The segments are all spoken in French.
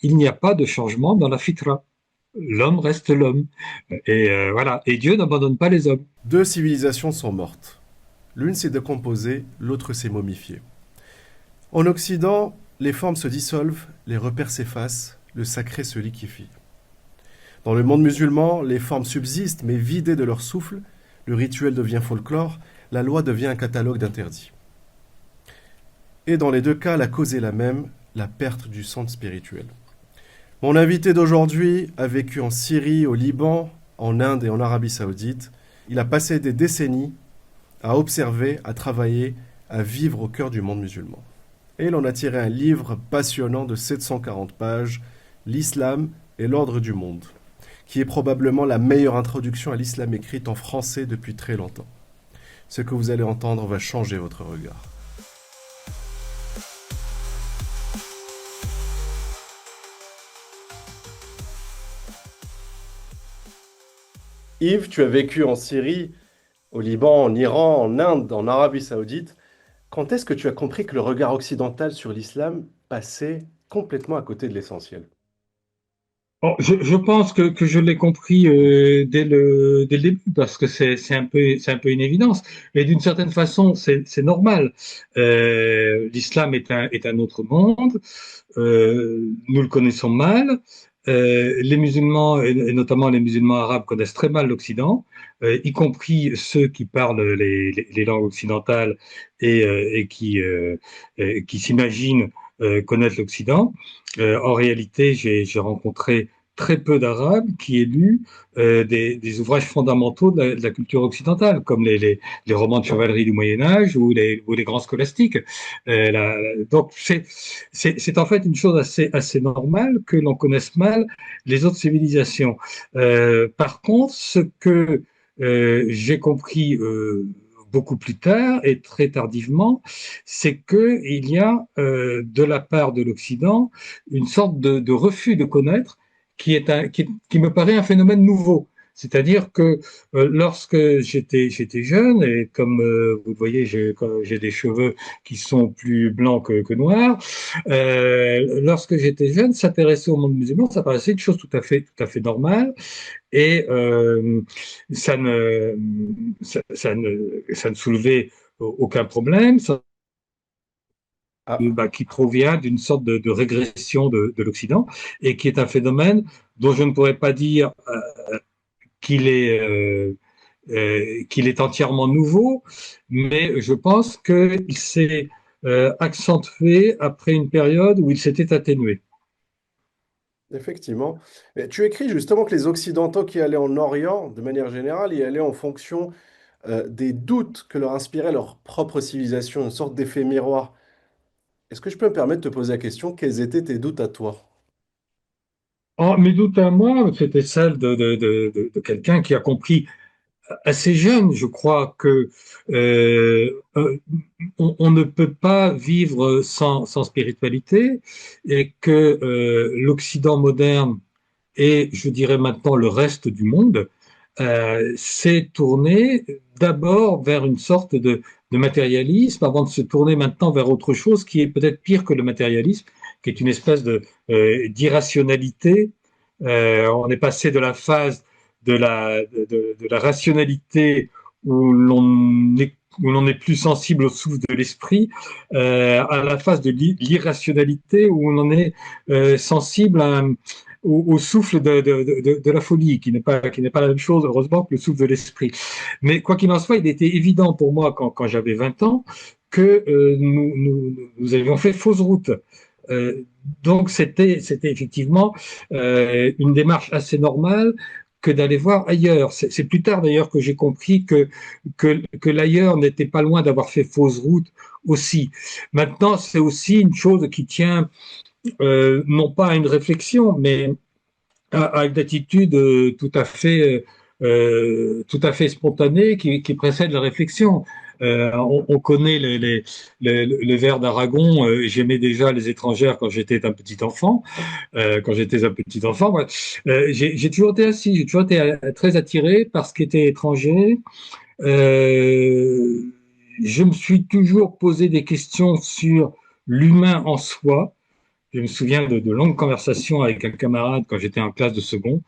il n'y a pas de changement dans la fitra. L'homme reste l'homme. Et voilà. Et Dieu n'abandonne pas les hommes. Deux civilisations sont mortes. L'une s'est décomposée, l'autre s'est momifiée. En Occident, les formes se dissolvent, les repères s'effacent, le sacré se liquéfie. Dans le monde musulman, les formes subsistent, mais vidées de leur souffle, le rituel devient folklore, la loi devient un catalogue d'interdits. Et dans les deux cas, la cause est la même, la perte du centre spirituel. Mon invité d'aujourd'hui a vécu en Syrie, au Liban, en Inde et en Arabie Saoudite. Il a passé des décennies à observer, à travailler, à vivre au cœur du monde musulman. Et il en a tiré un livre passionnant de 740 pages, L'Islam et l'ordre du monde, qui est probablement la meilleure introduction à l'islam écrite en français depuis très longtemps. Ce que vous allez entendre va changer votre regard. Yves, tu as vécu en Syrie, au Liban, en Iran, en Inde, en Arabie Saoudite. Quand est-ce que tu as compris que le regard occidental sur l'islam passait complètement à côté de l'essentiel? Bon, je pense que je l'ai compris dès le début parce que c'est un peu une évidence. Et d'une certaine façon, c'est normal. L'islam est un autre monde. Nous le connaissons mal. Les musulmans, et notamment les musulmans arabes, connaissent très mal l'Occident, y compris ceux qui parlent les langues occidentales et qui s'imaginent connaître l'Occident. En réalité, j'ai rencontré très peu d'Arabes qui aient lu des ouvrages fondamentaux de la culture occidentale, comme les romans de chevalerie du Moyen Âge ou les grands scolastiques. Donc c'est en fait une chose assez normale que l'on connaisse mal les autres civilisations. Par contre, ce que j'ai compris beaucoup plus tard et très tardivement, c'est que il y a de la part de l'Occident une sorte de refus de connaître qui me paraît un phénomène nouveau. C'est-à-dire que lorsque j'étais jeune, et comme vous le voyez, j'ai des cheveux qui sont plus blancs que noirs, lorsque j'étais jeune, s'intéresser au monde musulman, ça paraissait une chose tout à fait normale, et ça ne, ça ne soulevait aucun problème. Ah, Qui provient d'une sorte de régression de l'Occident et qui est un phénomène dont je ne pourrais pas dire qu'il est, qu'il est entièrement nouveau, mais je pense qu'il s'est accentué après une période où il s'était atténué. effectivement. Mais tu écris justement que les Occidentaux qui allaient en Orient, de manière générale, y allaient en fonction des doutes que leur inspirait leur propre civilisation, une sorte d'effet miroir. Est-ce que je peux me permettre de te poser la question, quels étaient tes doutes à toi? Oh, mes doutes à moi, c'était celle de quelqu'un qui a compris assez jeune, je crois que on ne peut pas vivre sans spiritualité et que l'Occident moderne et je dirais maintenant le reste du monde s'est tourné d'abord vers une sorte de matérialisme avant de se tourner maintenant vers autre chose qui est peut-être pire que le matérialisme, qui est une espèce d'irrationalité. On est passé de la phase de la rationalité où l'on est plus sensible au souffle de l'esprit, à la phase de l'irrationalité où l'on est sensible au souffle de la folie, qui n'est pas la même chose, heureusement, que le souffle de l'esprit. Mais quoi qu'il en soit, il était évident pour moi, quand j'avais 20 ans, que nous avions fait fausse route. Euh, donc c'était effectivement une démarche assez normale que d'aller voir ailleurs. C'est plus tard d'ailleurs que j'ai compris que l'ailleurs n'était pas loin d'avoir fait fausse route aussi. Maintenant, c'est aussi une chose qui tient non pas à une réflexion, mais à une attitude tout à fait spontanée qui précède la réflexion. On connaît les vers d'Aragon. J'aimais déjà les étrangères quand j'étais un petit enfant. Ouais. J'ai toujours été ainsi. J'ai toujours été très attiré par ce qui était étranger. Euh, je me suis toujours posé des questions sur l'humain en soi. je me souviens de longues conversations avec un camarade quand j'étais en classe de second.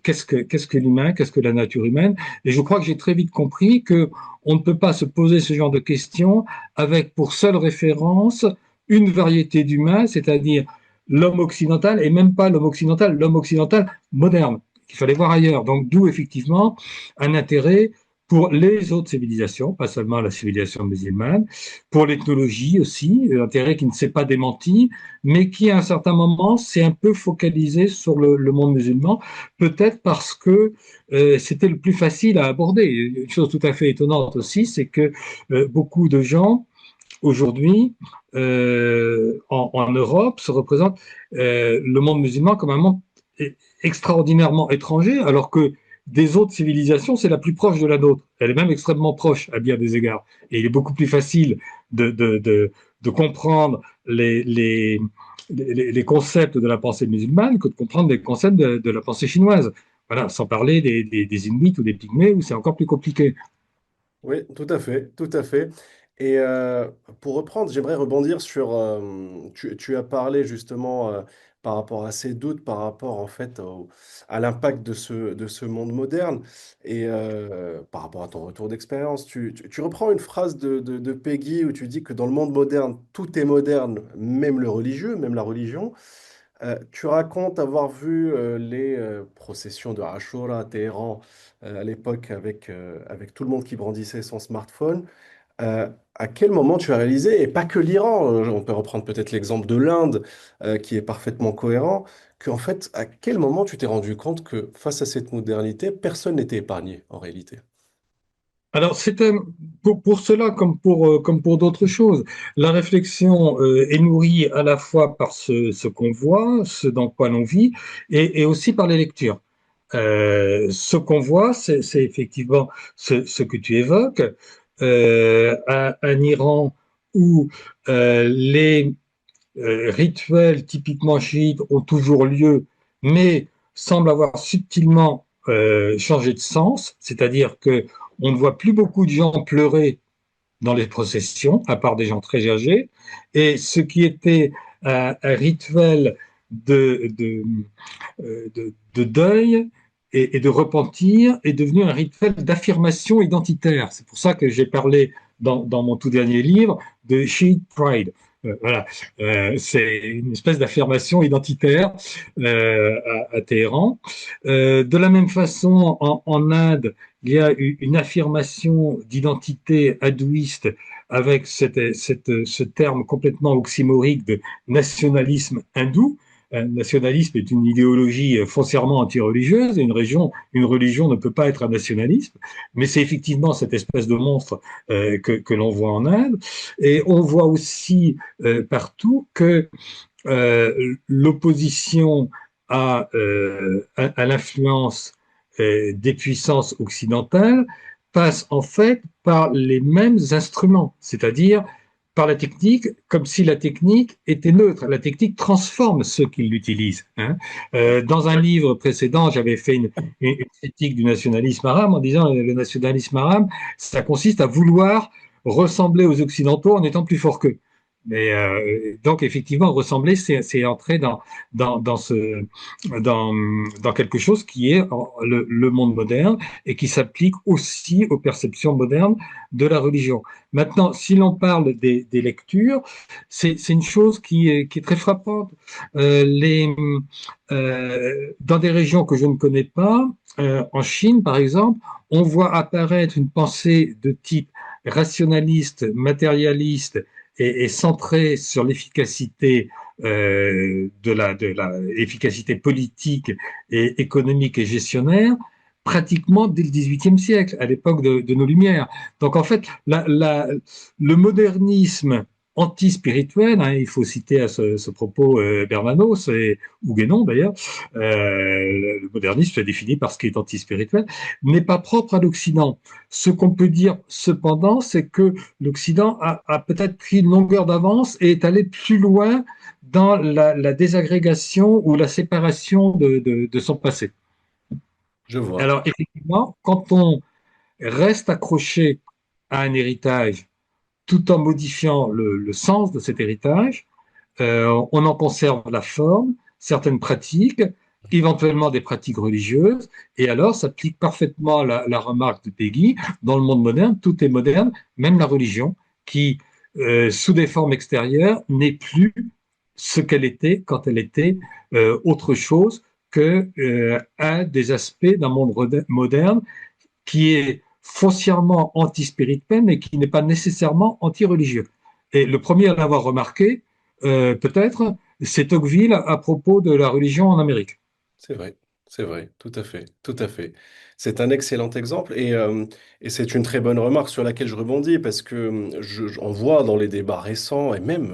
Qu'est-ce que l'humain, qu'est-ce que la nature humaine? Et je crois que j'ai très vite compris que on ne peut pas se poser ce genre de questions avec pour seule référence une variété d'humains, c'est-à-dire l'homme occidental, et même pas l'homme occidental moderne, qu'il fallait voir ailleurs. Donc, d'où effectivement un intérêt pour les autres civilisations, pas seulement la civilisation musulmane, pour l'ethnologie aussi, un intérêt qui ne s'est pas démenti, mais qui à un certain moment s'est un peu focalisé sur le monde musulman, peut-être parce que c'était le plus facile à aborder. Une chose tout à fait étonnante aussi, c'est que beaucoup de gens aujourd'hui en Europe se représentent le monde musulman comme un monde extraordinairement étranger, alors que des autres civilisations, c'est la plus proche de la nôtre. Elle est même extrêmement proche à bien des égards. Et il est beaucoup plus facile de comprendre les concepts de la pensée musulmane que de comprendre les concepts de la pensée chinoise. Voilà, sans parler des Inuits ou des Pygmées, où c'est encore plus compliqué. Oui, tout à fait, tout à fait. Et pour reprendre, j'aimerais rebondir sur, tu as parlé justement par rapport à ces doutes, par rapport en fait à l'impact de ce monde moderne et par rapport à ton retour d'expérience. Tu reprends une phrase de Peggy où tu dis que dans le monde moderne, tout est moderne, même le religieux, même la religion. Tu racontes avoir vu les processions de Ashura à Téhéran à l'époque avec tout le monde qui brandissait son smartphone. À quel moment tu as réalisé, et pas que l'Iran, on peut reprendre peut-être l'exemple de l'Inde qui est parfaitement cohérent, qu'en fait, à quel moment tu t'es rendu compte que face à cette modernité, personne n'était épargné en réalité? Alors, c'était pour cela comme pour d'autres choses. La réflexion est nourrie à la fois par ce qu'on voit, ce dans quoi l'on vit, et aussi par les lectures. Ce qu'on voit, c'est effectivement ce que tu évoques. Un Iran où les rituels typiquement chiites ont toujours lieu, mais semblent avoir subtilement changé de sens, c'est-à-dire que on ne voit plus beaucoup de gens pleurer dans les processions, à part des gens très âgés, et ce qui était un rituel de, de deuil et de repentir est devenu un rituel d'affirmation identitaire. C'est pour ça que j'ai parlé dans mon tout dernier livre de Shiite Pride. Voilà, c'est une espèce d'affirmation identitaire à Téhéran. De la même façon, en Inde, il y a une affirmation d'identité hindouiste avec ce terme complètement oxymorique de nationalisme hindou. Un nationalisme est une idéologie foncièrement anti-religieuse et une religion ne peut pas être un nationalisme, mais c'est effectivement cette espèce de monstre que l'on voit en Inde. Et on voit aussi partout que l'opposition à l'influence des puissances occidentales passe en fait par les mêmes instruments, c'est-à-dire par la technique, comme si la technique était neutre. La technique transforme ceux qui l'utilisent. Hein. Dans un livre précédent, j'avais fait une critique du nationalisme arabe en disant que le nationalisme arabe, ça consiste à vouloir ressembler aux Occidentaux en étant plus fort qu'eux. Mais donc effectivement, ressembler, c'est entrer dans, dans quelque chose qui est le monde moderne et qui s'applique aussi aux perceptions modernes de la religion. Maintenant, si l'on parle des lectures, c'est une chose qui est très frappante. Dans des régions que je ne connais pas, en Chine par exemple, on voit apparaître une pensée de type rationaliste, matérialiste et centrée sur l'efficacité de la efficacité politique et économique et gestionnaire pratiquement dès le XVIIIe siècle, à l'époque de nos Lumières. Donc en fait, le modernisme anti-spirituel, hein, il faut citer à ce propos Bernanos ou Guénon d'ailleurs, le modernisme se définit par ce qui est anti-spirituel, n'est pas propre à l'Occident. Ce qu'on peut dire cependant, c'est que l'Occident a peut-être pris une longueur d'avance et est allé plus loin dans la désagrégation ou la séparation de son passé. Je vois. Alors, effectivement, quand on reste accroché à un héritage tout en modifiant le sens de cet héritage, on en conserve la forme, certaines pratiques, éventuellement des pratiques religieuses, et alors s'applique parfaitement la remarque de Peggy, dans le monde moderne, tout est moderne, même la religion, qui, sous des formes extérieures, n'est plus ce qu'elle était quand elle était autre chose que un des aspects d'un monde moderne qui est foncièrement anti-spirituel, mais qui n'est pas nécessairement anti-religieux. Et le premier à l'avoir remarqué, peut-être, c'est Tocqueville à propos de la religion en Amérique. C'est vrai, c'est vrai, tout à fait, tout à fait. C'est un excellent exemple et c'est une très bonne remarque sur laquelle je rebondis parce que on voit dans les débats récents et même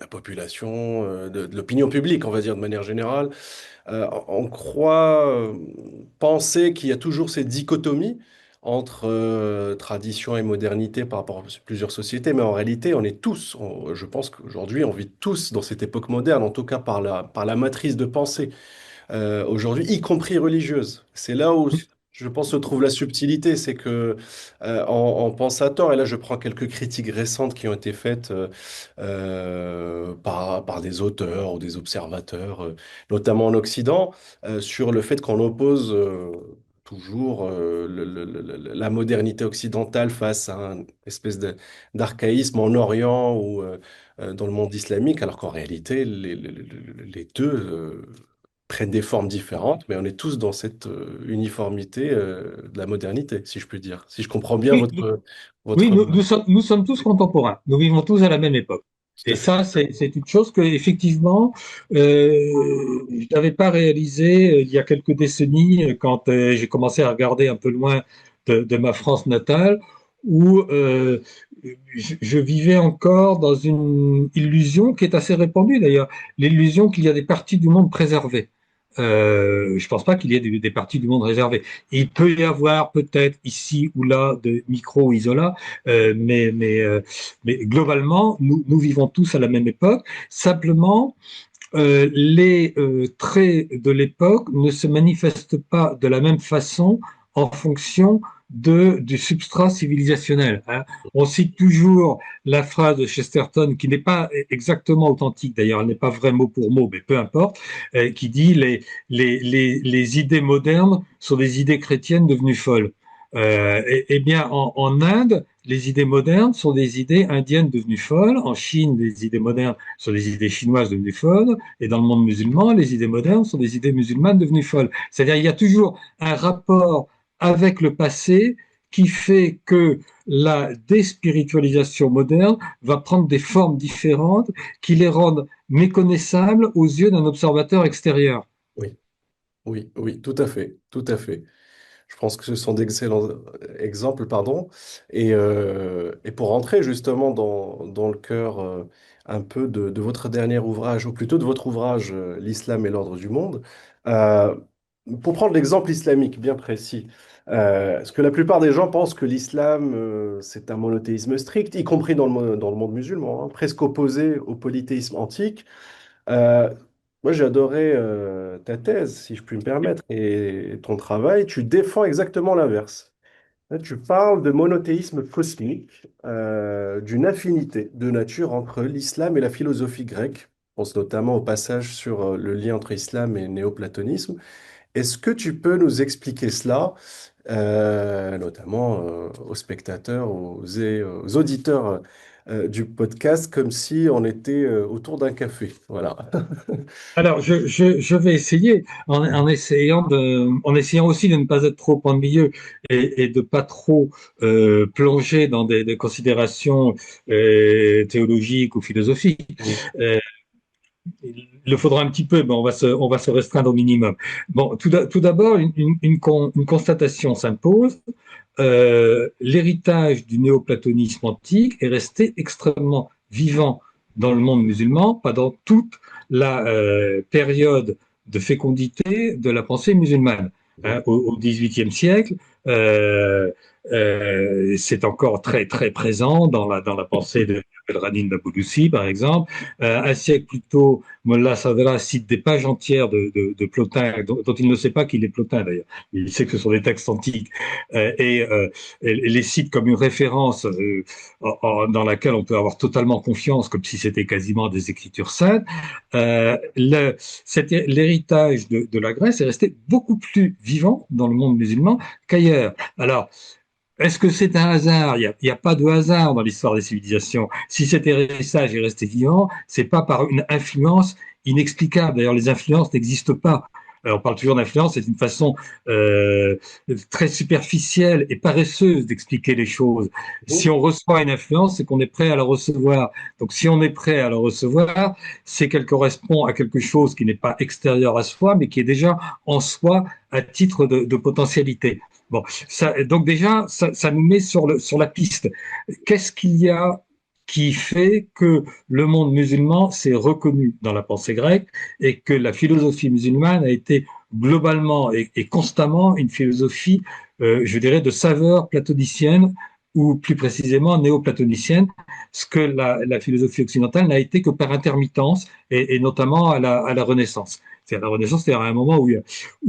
la population, de l'opinion publique, on va dire de manière générale, on croit penser qu'il y a toujours cette dichotomie entre tradition et modernité par rapport à plusieurs sociétés, mais en réalité, on est tous, je pense qu'aujourd'hui, on vit tous dans cette époque moderne, en tout cas par la matrice de pensée aujourd'hui, y compris religieuse. C'est là où je pense se trouve la subtilité, c'est que on pense à tort, et là je prends quelques critiques récentes qui ont été faites par des auteurs ou des observateurs, notamment en Occident, sur le fait qu'on oppose toujours la modernité occidentale face à une espèce d'archaïsme en Orient ou dans le monde islamique, alors qu'en réalité, les deux prennent des formes différentes, mais on est tous dans cette uniformité de la modernité, si je puis dire. Si je comprends bien Oui, oui, votre... nous sommes tous contemporains. Nous vivons tous à la même époque. Tout Et à fait. ça, c'est une chose que, effectivement, je n'avais pas réalisé il y a quelques décennies, quand j'ai commencé à regarder un peu loin de ma France natale, où je vivais encore dans une illusion qui est assez répandue d'ailleurs, l'illusion qu'il y a des parties du monde préservées. Je pense pas qu'il y ait des parties du monde réservées. Il peut y avoir peut-être ici ou là de micro-isolats, mais globalement, nous vivons tous à la même époque. Simplement, les traits de l'époque ne se manifestent pas de la même façon en fonction du substrat civilisationnel. Hein. On cite toujours la phrase de Chesterton, qui n'est pas exactement authentique, d'ailleurs, elle n'est pas vraie mot pour mot, mais peu importe, qui dit les idées modernes sont des idées chrétiennes devenues folles. Eh bien, en Inde, les idées modernes sont des idées indiennes devenues folles. En Chine, les idées modernes sont des idées chinoises devenues folles. Et dans le monde musulman, les idées modernes sont des idées musulmanes devenues folles. C'est-à-dire il y a toujours un rapport avec le passé qui fait que la déspiritualisation moderne va prendre des formes différentes qui les rendent méconnaissables aux yeux d'un observateur extérieur. Oui, oui, oui, tout à fait, tout à fait. Je pense que ce sont d'excellents exemples, pardon. Et pour rentrer justement dans le cœur un peu de votre dernier ouvrage, ou plutôt de votre ouvrage L'Islam et l'ordre du monde, euh, pour prendre l'exemple islamique bien précis, parce que la plupart des gens pensent que l'islam, c'est un monothéisme strict, y compris dans le monde musulman, hein, presque opposé au polythéisme antique. Euh, Moi, j'ai adoré ta thèse, si je puis me permettre, et ton travail. Tu défends exactement l'inverse. Là, tu parles de monothéisme cosmique, d'une affinité de nature entre l'islam et la philosophie grecque. Je pense notamment au passage sur le lien entre islam et néoplatonisme. Est-ce que tu peux nous expliquer cela, notamment aux spectateurs, aux auditeurs du podcast, comme si on était autour d'un café? Voilà. Alors, je vais essayer, en essayant aussi de ne pas être trop ennuyeux et de pas trop plonger dans des considérations théologiques ou philosophiques. Mm. Euh, il le faudra un petit peu, mais on va se restreindre au minimum. Bon, tout d'abord, une constatation s'impose. L'héritage du néoplatonisme antique est resté extrêmement vivant dans le monde musulman pendant toute la période de fécondité de la pensée musulmane. Hein, au XVIIIe siècle, euh, c'est encore très très présent dans la pensée de Belrani Naboulsi, par exemple. Un siècle plus tôt, Mollah Sadra cite des pages entières de Plotin, dont il ne sait pas qu'il est Plotin d'ailleurs. Il sait que ce sont des textes antiques, et les cite comme une référence dans laquelle on peut avoir totalement confiance, comme si c'était quasiment des écritures saintes. L'héritage de la Grèce est resté beaucoup plus vivant dans le monde musulman qu'ailleurs. Alors, est-ce que c'est un hasard? Il y a pas de hasard dans l'histoire des civilisations. Si cet héritage est resté vivant, c'est pas par une influence inexplicable. D'ailleurs, les influences n'existent pas. On parle toujours d'influence, c'est une façon très superficielle et paresseuse d'expliquer les choses. Si on reçoit une influence, c'est qu'on est prêt à la recevoir. Donc, si on est prêt à la recevoir, c'est qu'elle correspond à quelque chose qui n'est pas extérieur à soi, mais qui est déjà en soi à titre de potentialité. Bon, donc déjà, ça nous met sur la piste. Qu'est-ce qu'il y a qui fait que le monde musulman s'est reconnu dans la pensée grecque et que la philosophie musulmane a été globalement et constamment une philosophie, je dirais, de saveur platonicienne ou plus précisément néo-platonicienne, ce que la philosophie occidentale n'a été que par intermittence et notamment à la Renaissance. C'est à la Renaissance, c'est à un moment où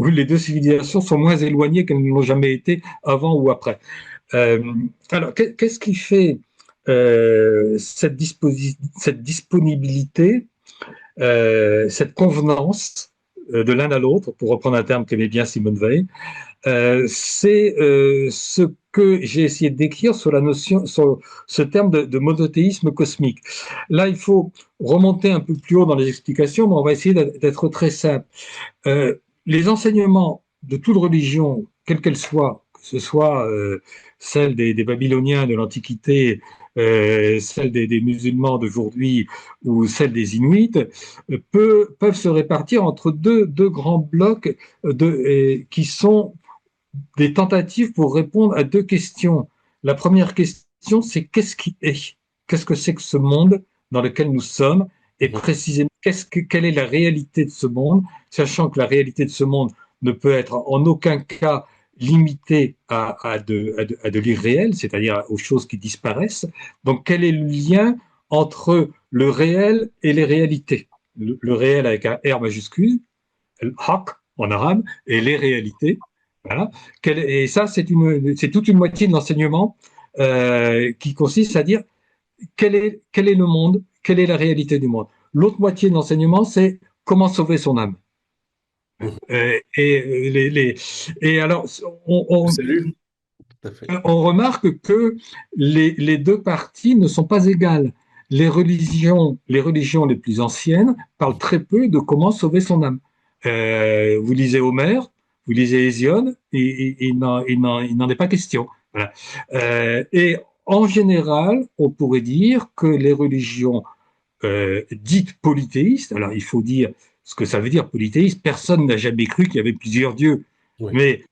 les deux civilisations sont moins éloignées qu'elles ne l'ont jamais été avant ou après. Euh, alors, qu'est-ce qui fait cette disponibilité, cette convenance de l'un à l'autre, pour reprendre un terme qu'aimait bien Simone Veil, c'est ce que j'ai essayé de décrire sur la notion, sur ce terme de monothéisme cosmique. Là, il faut remonter un peu plus haut dans les explications, mais on va essayer d'être très simple. Les enseignements de toute religion, quelle qu'elle soit, que ce soit celle des Babyloniens de l'Antiquité, celle des musulmans d'aujourd'hui ou celle des Inuits, peuvent se répartir entre deux grands blocs qui sont des tentatives pour répondre à deux questions. La première question, c'est qu'est-ce qui est? Qu'est-ce que c'est que ce monde dans lequel nous sommes? Et précisément, quelle est la réalité de ce monde? Sachant que la réalité de ce monde ne peut être en aucun cas limitée à de l'irréel, c'est-à-dire aux choses qui disparaissent. Donc, quel est le lien entre le réel et les réalités? Le réel avec un R majuscule, le haq en arabe, et les réalités. Voilà. Et ça, c'est toute une moitié de l'enseignement qui consiste à dire quel est le monde, quelle est la réalité du monde. L'autre moitié de l'enseignement, c'est comment sauver son âme. Et alors, Salut. Tout à fait. on remarque que les deux parties ne sont pas égales. Les religions les plus anciennes parlent très peu de comment sauver son âme. Vous lisez Homère, vous lisez Hésiode, et il n'en est pas question. Voilà. Et en général, on pourrait dire que les religions dites polythéistes, alors il faut dire ce que ça veut dire polythéiste, personne n'a jamais cru qu'il y avait plusieurs dieux, Oui. mais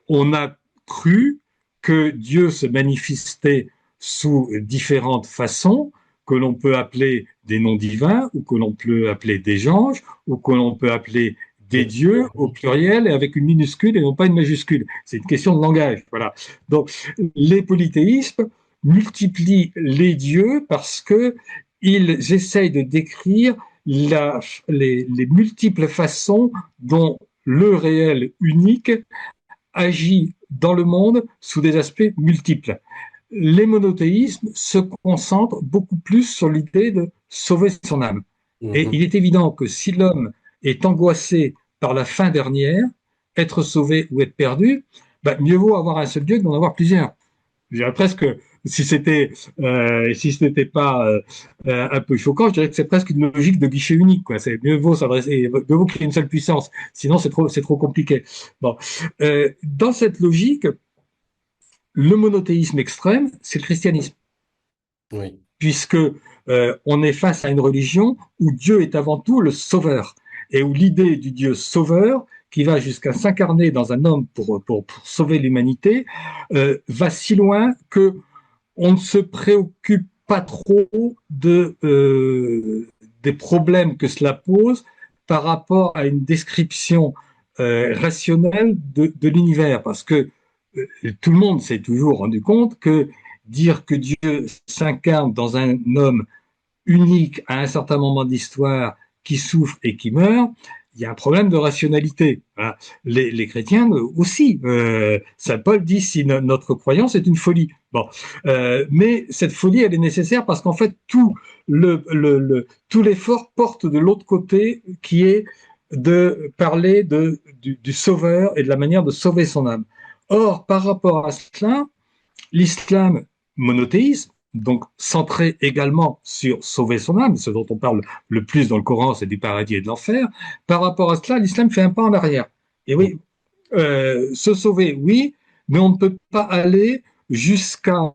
on a cru que Dieu se manifestait sous différentes façons, que l'on peut appeler des noms divins, ou que l'on peut appeler des anges, ou que l'on peut appeler des dieux au pluriel et avec une minuscule et non pas une majuscule. C'est une question de langage. Voilà. Donc, les polythéismes multiplient les dieux parce que ils essayent de décrire les multiples façons dont le réel unique agit dans le monde sous des aspects multiples. Les monothéismes se concentrent beaucoup plus sur l'idée de sauver son âme. Et il est évident que si l'homme est angoissé par la fin dernière, être sauvé ou être perdu, bah, mieux vaut avoir un seul Dieu que d'en avoir plusieurs. Je dirais presque, si ce n'était pas un peu choquant, je dirais que c'est presque une logique de guichet unique. Quoi. C'est mieux vaut s'adresser, mieux vaut qu'il y ait une seule puissance. Sinon, c'est trop compliqué. Bon, dans cette logique, le monothéisme extrême, c'est le christianisme, Oui. puisque on est face à une religion où Dieu est avant tout le sauveur et où l'idée du Dieu sauveur qui va jusqu'à s'incarner dans un homme pour sauver l'humanité, va si loin que on ne se préoccupe pas trop des problèmes que cela pose par rapport à une description rationnelle de l'univers, parce que tout le monde s'est toujours rendu compte que dire que Dieu s'incarne dans un homme unique à un certain moment de l'histoire qui souffre et qui meurt, il y a un problème de rationalité. Voilà. Les chrétiens aussi. Saint Paul dit si notre croyance est une folie. Bon, mais cette folie, elle est nécessaire parce qu'en fait tout l'effort porte de l'autre côté, qui est de parler du Sauveur et de la manière de sauver son âme. Or, par rapport à cela, l'islam monothéisme, donc centré également sur sauver son âme, ce dont on parle le plus dans le Coran, c'est du paradis et de l'enfer. Par rapport à cela, l'islam fait un pas en arrière. Et oui, se sauver, oui, mais on ne peut pas aller jusqu'à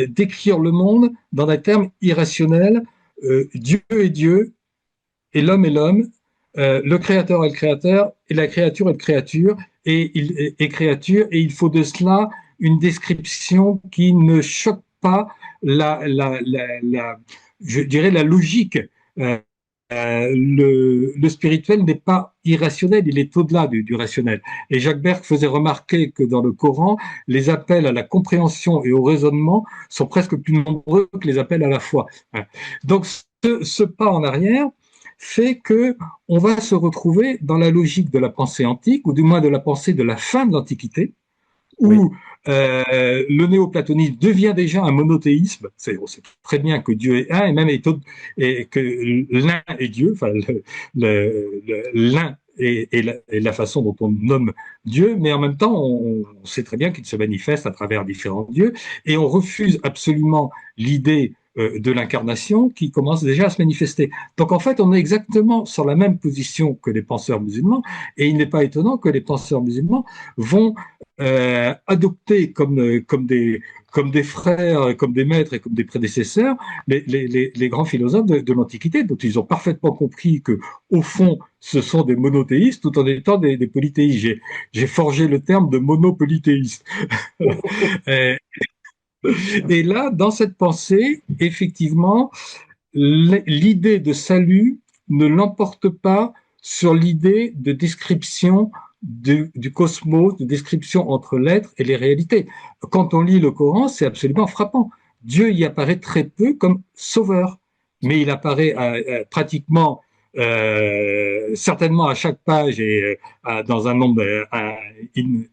décrire le monde dans des termes irrationnels. Dieu est Dieu, et l'homme est l'homme, le créateur est le créateur, et la créature est le créature, et créature, et il faut de cela une description qui ne choque pas je dirais la logique. Euh, le spirituel n'est pas irrationnel, il est au-delà du rationnel. Et Jacques Berg faisait remarquer que dans le Coran, les appels à la compréhension et au raisonnement sont presque plus nombreux que les appels à la foi. Donc ce pas en arrière fait que on va se retrouver dans la logique de la pensée antique, ou du moins de la pensée de la fin de l'Antiquité, Oui. où le néoplatonisme devient déjà un monothéisme. On sait très bien que Dieu est un, et même et que l'un est Dieu, enfin l'un est la façon dont on nomme Dieu, mais en même temps, on sait très bien qu'il se manifeste à travers différents dieux, et on refuse absolument l'idée de l'incarnation qui commence déjà à se manifester. Donc en fait, on est exactement sur la même position que les penseurs musulmans, et il n'est pas étonnant que les penseurs musulmans vont adopter comme des frères, comme des maîtres et comme des prédécesseurs, les grands philosophes de l'Antiquité, dont ils ont parfaitement compris que, au fond, ce sont des monothéistes tout en étant des polythéistes. J'ai forgé le terme de monopolythéiste. et, et là, dans cette pensée, effectivement, l'idée de salut ne l'emporte pas sur l'idée de description du cosmos, de description entre l'être et les réalités. Quand on lit le Coran, c'est absolument frappant. Dieu y apparaît très peu comme sauveur, mais il apparaît pratiquement, certainement à chaque page et dans un nombre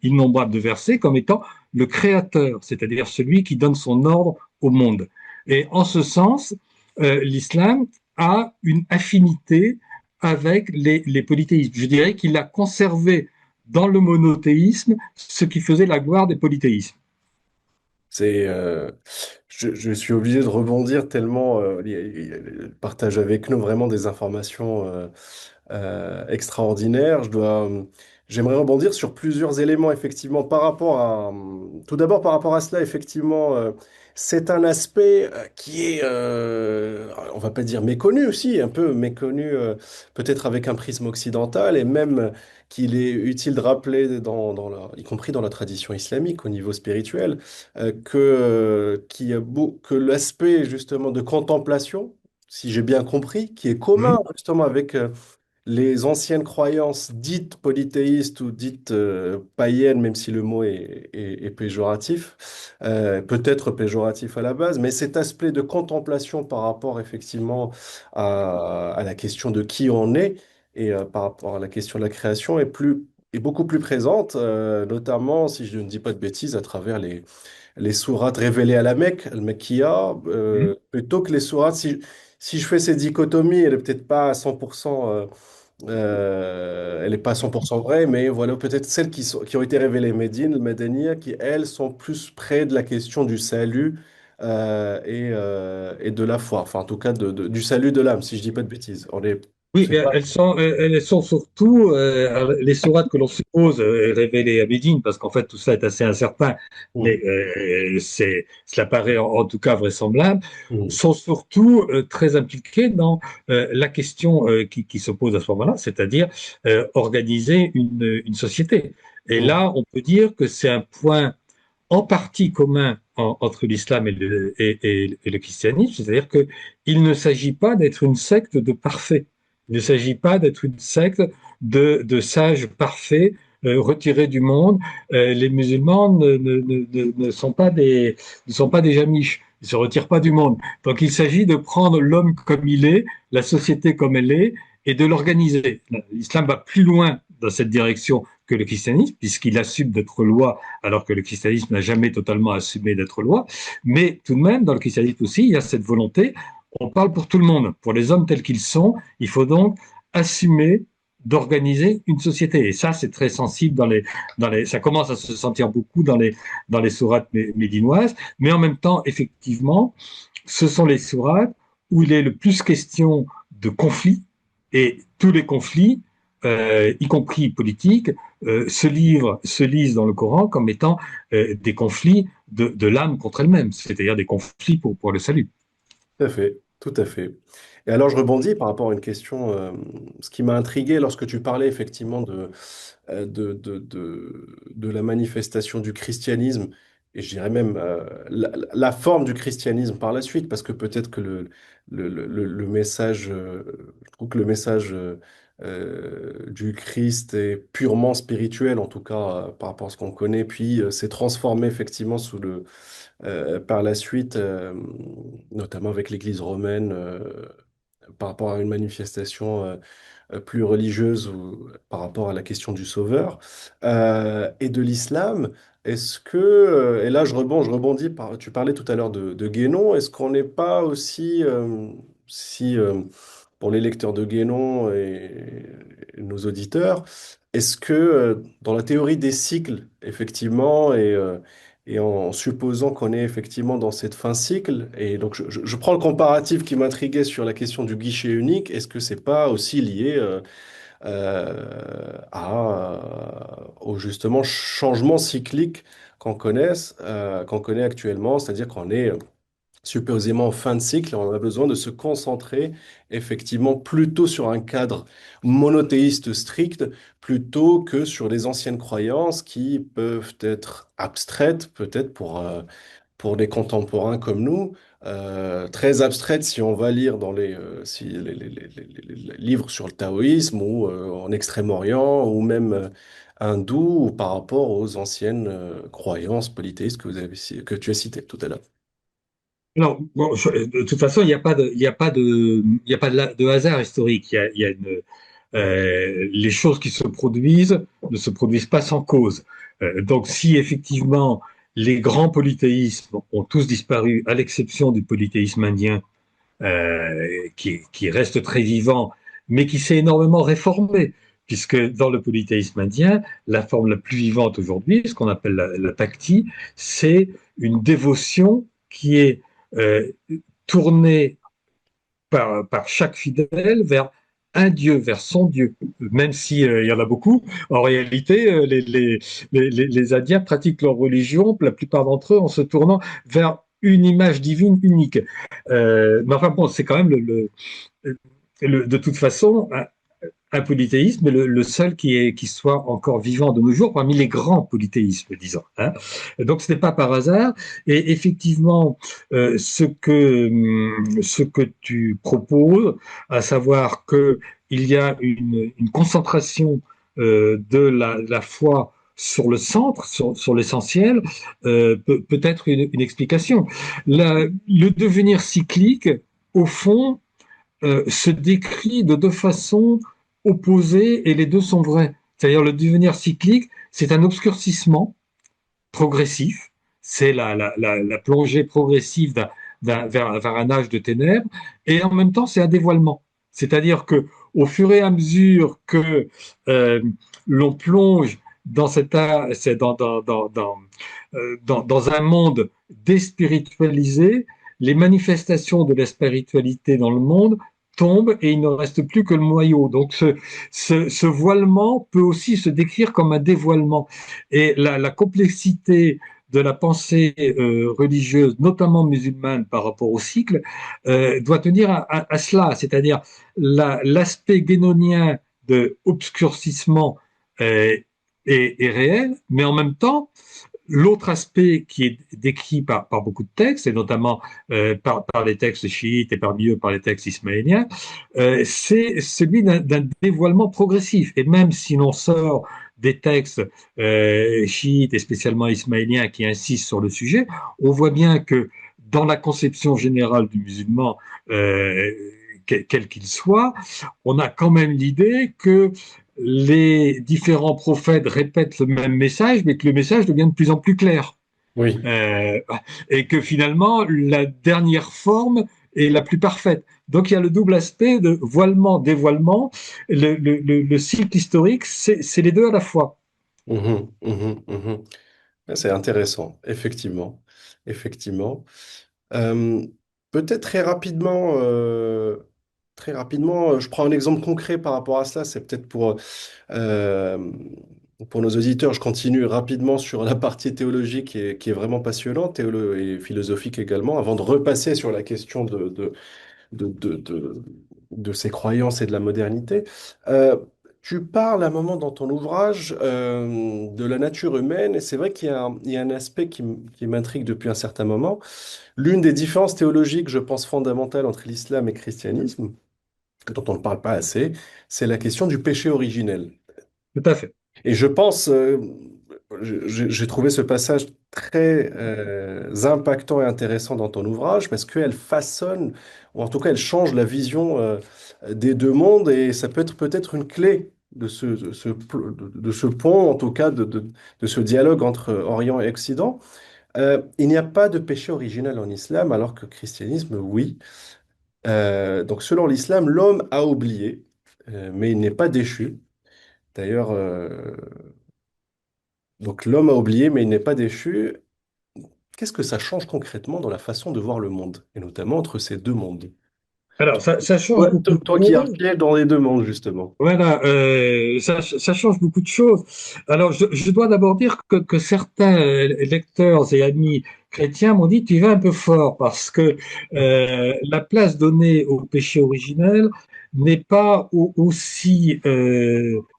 innombrable de versets, comme étant le créateur, c'est-à-dire celui qui donne son ordre au monde. Et en ce sens, l'islam a une affinité avec les polythéismes. Je dirais qu'il a conservé dans le monothéisme ce qui faisait la gloire des polythéismes. C'est, je suis obligé de rebondir tellement il partage avec nous vraiment des informations extraordinaires. J'aimerais rebondir sur plusieurs éléments effectivement par rapport à, tout d'abord par rapport à cela effectivement, c'est un aspect qui est, on va pas dire méconnu aussi, un peu méconnu peut-être avec un prisme occidental et même qu'il est utile de rappeler y compris dans la tradition islamique au niveau spirituel qu'il y a que l'aspect justement de contemplation, si j'ai bien compris, qui est commun Mmh. justement avec les anciennes croyances dites polythéistes ou dites païennes, même si le mot est péjoratif, peut-être péjoratif à la base, mais cet aspect de contemplation par rapport effectivement à la question de qui on est et par rapport à la question de la création est beaucoup plus présente, notamment, si je ne dis pas de bêtises, à travers les sourates révélées à la Mecque, al-Mekkia, Mmh. plutôt que les sourates. Si je fais cette dichotomie, elle est peut-être pas à 100%, elle n'est pas à 100% vraie, mais voilà, peut-être celles qui ont été révélées Médine, le Medenia, qui, elles, sont plus près de la question du salut et de la foi. Enfin, en tout cas, du salut de l'âme, si je dis pas de bêtises. Oui, C'est pas... elles sont surtout les sourates que l'on suppose révélées à Médine, parce qu'en fait tout ça est assez incertain, mais Mhm. cela paraît en tout cas vraisemblable, Mhm. sont surtout très impliquées dans la question qui se pose à ce moment-là, c'est-à-dire organiser une société. Et Mhm. là, on peut dire que c'est un point en partie commun entre l'islam et le christianisme, c'est-à-dire qu'il ne s'agit pas d'être une secte de parfaits. Il ne s'agit pas d'être une secte de sages parfaits retirés du monde. Les musulmans ne sont pas des jamiches. Ils se retirent pas du monde. Donc il s'agit de prendre l'homme comme il est, la société comme elle est, et de l'organiser. L'islam va plus loin dans cette direction que le christianisme, puisqu'il assume d'être loi, alors que le christianisme n'a jamais totalement assumé d'être loi. Mais tout de même, dans le christianisme aussi, il y a cette volonté. On parle pour tout le monde, pour les hommes tels qu'ils sont. Il faut donc assumer d'organiser une société. Et ça, c'est très sensible ça commence à se sentir beaucoup dans les sourates médinoises. Mais en même temps, effectivement, ce sont les sourates où il est le plus question de conflits, et tous les conflits, y compris politiques, se lisent dans le Coran comme étant des conflits de l'âme contre elle-même, c'est-à-dire des conflits pour le salut. Tout à fait, tout à fait. Et alors, je rebondis par rapport à une question, ce qui m'a intrigué lorsque tu parlais effectivement de la manifestation du christianisme, et je dirais même la forme du christianisme par la suite, parce que peut-être que le message, je trouve que le message du Christ est purement spirituel, en tout cas par rapport à ce qu'on connaît, puis s'est transformé effectivement par la suite, notamment avec l'Église romaine, par rapport à une manifestation plus religieuse ou par rapport à la question du Sauveur, et de l'islam. Est-ce que, et là je rebondis, tu parlais tout à l'heure de Guénon, est-ce qu'on n'est pas aussi, si pour les lecteurs de Guénon et nos auditeurs, est-ce que dans la théorie des cycles, effectivement, et en supposant qu'on est effectivement dans cette fin cycle, et donc je prends le comparatif qui m'intriguait sur la question du guichet unique, est-ce que c'est pas aussi lié au justement changement cyclique qu'on connaît actuellement, c'est-à-dire qu'on est supposément en fin de cycle, on a besoin de se concentrer effectivement plutôt sur un cadre monothéiste strict plutôt que sur les anciennes croyances qui peuvent être abstraites peut-être pour des contemporains comme nous, très abstraites si on va lire dans les livres sur le taoïsme ou en Extrême-Orient ou même hindou ou par rapport aux anciennes croyances polythéistes que tu as citées tout à l'heure. Alors, bon, de toute façon, il y a pas de, il y a pas de hasard historique. Il y a les choses qui se produisent ne se produisent pas sans cause. Donc, si effectivement les grands polythéismes ont tous disparu, à l'exception du polythéisme indien, qui reste très vivant, mais qui s'est énormément réformé, puisque dans le polythéisme indien, la forme la plus vivante aujourd'hui, ce qu'on appelle la bhakti, c'est une dévotion qui est euh, tournée par chaque fidèle vers un Dieu, vers son Dieu, même si il y en a beaucoup. En réalité, les Indiens pratiquent leur religion, la plupart d'entre eux, en se tournant vers une image divine unique. Mais enfin bon, c'est quand même de toute façon un polythéisme, mais le seul qui soit encore vivant de nos jours parmi les grands polythéismes, disons. Hein. Donc ce n'est pas par hasard. Et effectivement, ce que tu proposes, à savoir que il y a une concentration de la foi sur le centre, sur l'essentiel, peut être une explication. Le devenir cyclique, au fond, se décrit de deux façons opposées et les deux sont vraies. C'est-à-dire le devenir cyclique, c'est un obscurcissement progressif, c'est la plongée progressive vers un âge de ténèbres, et en même temps c'est un dévoilement. C'est-à-dire que au fur et à mesure que euh, l'on plonge dans dans un monde déspiritualisé, les manifestations de la spiritualité dans le monde tombe et il ne reste plus que le noyau. Donc ce voilement peut aussi se décrire comme un dévoilement. Et la complexité de la pensée religieuse, notamment musulmane par rapport au cycle, doit tenir à cela, c'est-à-dire l'aspect guénonien de obscurcissement est réel, mais en même temps, l'autre aspect qui est décrit par beaucoup de textes, et notamment par les textes chiites et parmi eux par les textes ismaéliens, c'est celui d'un dévoilement progressif. Et même si l'on sort des textes chiites et spécialement ismaéliens qui insistent sur le sujet, on voit bien que dans la conception générale du musulman, quel qu'il soit, on a quand même l'idée que les différents prophètes répètent le même message, mais que le message devient de plus en plus clair. Oui. Euh, et que finalement, la dernière forme est la plus parfaite. Donc il y a le double aspect de voilement, dévoilement. Le cycle historique, c'est les deux à la fois. Mhm, mhm, mhm. Ouais, c'est intéressant, effectivement. Effectivement. Euh, Peut-être très rapidement, je prends un exemple concret par rapport à cela. C'est peut-être euh, pour nos auditeurs, je continue rapidement sur la partie théologique qui est vraiment passionnante, et philosophique également, avant de repasser sur la question de, de, de, de ces croyances et de la modernité. Euh, Tu parles à un moment dans ton ouvrage de la nature humaine, et c'est vrai il y a un aspect qui m'intrigue depuis un certain moment. L'une des différences théologiques, je pense, fondamentales entre l'islam et le christianisme, dont on ne parle pas assez, c'est la question du péché originel. Tout à fait. Et je pense, j'ai trouvé ce passage très impactant et intéressant dans ton ouvrage parce qu'elle façonne, ou en tout cas elle change la vision des deux mondes, et ça peut être peut-être une clé de ce pont, en tout cas de ce dialogue entre Orient et Occident. Il n'y a pas de péché originel en islam, alors que christianisme, oui. Donc selon l'islam, l'homme a oublié, mais il n'est pas déchu. D'ailleurs, donc l'homme a oublié, mais il n'est pas déchu. Qu'est-ce que ça change concrètement dans la façon de voir le monde, et notamment entre ces deux mondes? Alors, ça change Ouais, beaucoup de toi qui choses. arpièges dans les deux mondes, justement. Voilà, ça change beaucoup de choses. Alors, je dois d'abord dire que certains lecteurs et amis chrétiens m'ont dit, tu vas un peu fort parce que la place donnée au péché originel n'est pas aussi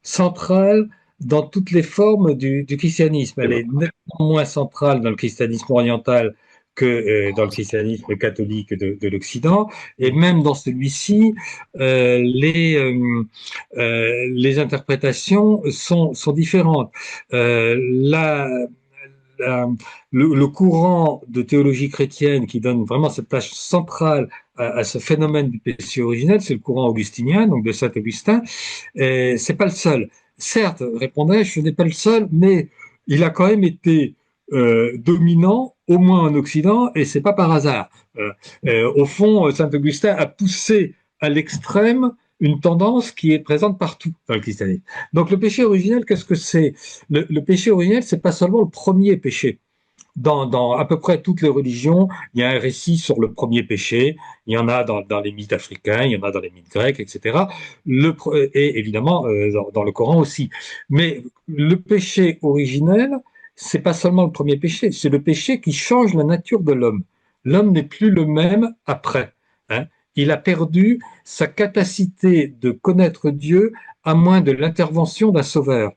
centrale dans toutes les formes du christianisme. C'est Elle vrai. est nettement moins centrale dans le christianisme oriental que dans le christianisme catholique de l'Occident. Et même dans celui-ci, euh, les... euh, les interprétations sont différentes. La, le courant de théologie chrétienne qui donne vraiment cette place centrale à ce phénomène du péché originel, c'est le courant augustinien, donc de Saint Augustin. Et c'est pas le seul. Certes, répondais-je, ce n'est pas le seul, mais il a quand même été dominant, au moins en Occident, et c'est pas par hasard. Au fond, Saint Augustin a poussé à l'extrême une tendance qui est présente partout dans le christianisme. Donc le péché originel, qu'est-ce que c'est? Le péché originel, c'est pas seulement le premier péché. Dans à peu près toutes les religions, il y a un récit sur le premier péché. Il y en a dans les mythes africains, il y en a dans les mythes grecs, etc. Et évidemment dans le Coran aussi. Mais le péché originel, c'est pas seulement le premier péché, c'est le péché qui change la nature de l'homme. L'homme n'est plus le même après. Hein. Il a perdu sa capacité de connaître Dieu à moins de l'intervention d'un sauveur.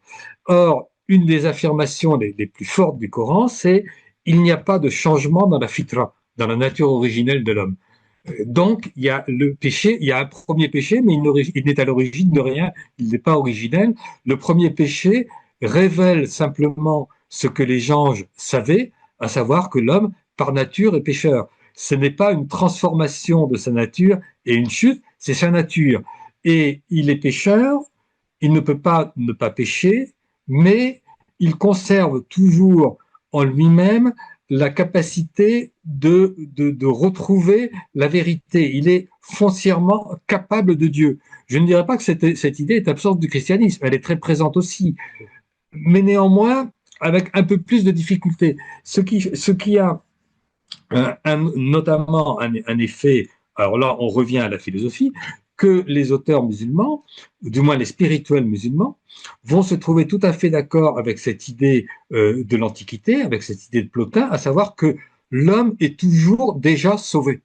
Or, une des affirmations les plus fortes du Coran, c'est il n'y a pas de changement dans la fitra, dans la nature originelle de l'homme. Donc, il y a le péché, il y a un premier péché, mais il n'est à l'origine de rien, il n'est pas originel. Le premier péché révèle simplement ce que les anges savaient, à savoir que l'homme, par nature, est pécheur. Ce n'est pas une transformation de sa nature et une chute, c'est sa nature. Et il est pécheur, il ne peut pas ne pas pécher, mais il conserve toujours en lui-même la capacité de retrouver la vérité. Il est foncièrement capable de Dieu. Je ne dirais pas que cette idée est absente du christianisme, elle est très présente aussi, mais néanmoins avec un peu plus de difficulté. Ce qui a notamment un effet, alors là on revient à la philosophie, que les auteurs musulmans, du moins les spirituels musulmans, vont se trouver tout à fait d'accord avec cette idée de l'Antiquité, avec cette idée de Plotin, à savoir que l'homme est toujours déjà sauvé.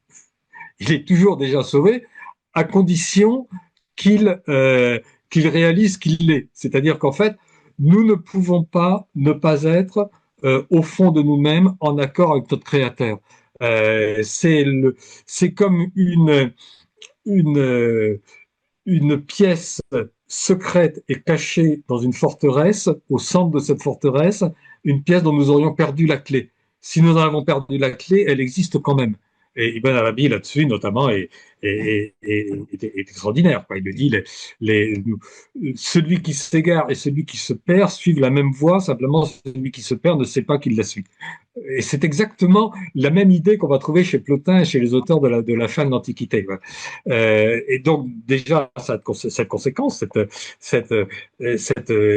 Il est toujours déjà sauvé à condition qu'il réalise qu'il l'est. C'est-à-dire qu'en fait, nous ne pouvons pas ne pas être au fond de nous-mêmes en accord avec notre Créateur. Euh, c'est le, c'est comme une, une pièce secrète et cachée dans une forteresse, au centre de cette forteresse, une pièce dont nous aurions perdu la clé. Si nous en avons perdu la clé, elle existe quand même. Et Ibn Arabi, là-dessus, notamment, est extraordinaire, quoi. Il le dit, celui qui s'égare et celui qui se perd suivent la même voie, simplement celui qui se perd ne sait pas qu'il la suit. Et c'est exactement la même idée qu'on va trouver chez Plotin et chez les auteurs de la fin de l'Antiquité. Et donc, déjà, cette conséquence, cette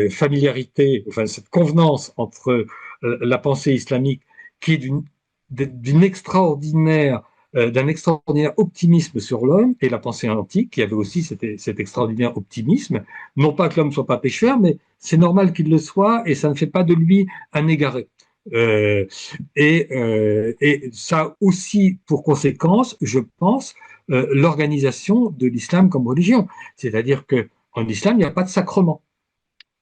familiarité, enfin, cette convenance entre la pensée islamique qui est d'une extraordinaire d'un extraordinaire optimisme sur l'homme et la pensée antique qui avait aussi cet extraordinaire optimisme. Non pas que l'homme soit pas pécheur, mais c'est normal qu'il le soit et ça ne fait pas de lui un égaré. Euh, et ça a aussi pour conséquence, je pense, l'organisation de l'islam comme religion. C'est-à-dire que en islam, il n'y a pas de sacrement.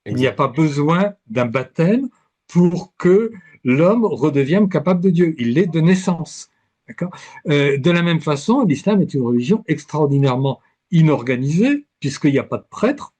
Il n'y a Exact. pas besoin d'un baptême pour que l'homme redevienne capable de Dieu. Il l'est de naissance. D'accord. De la même façon, l'islam est une religion extraordinairement inorganisée, puisqu'il n'y a pas de prêtre,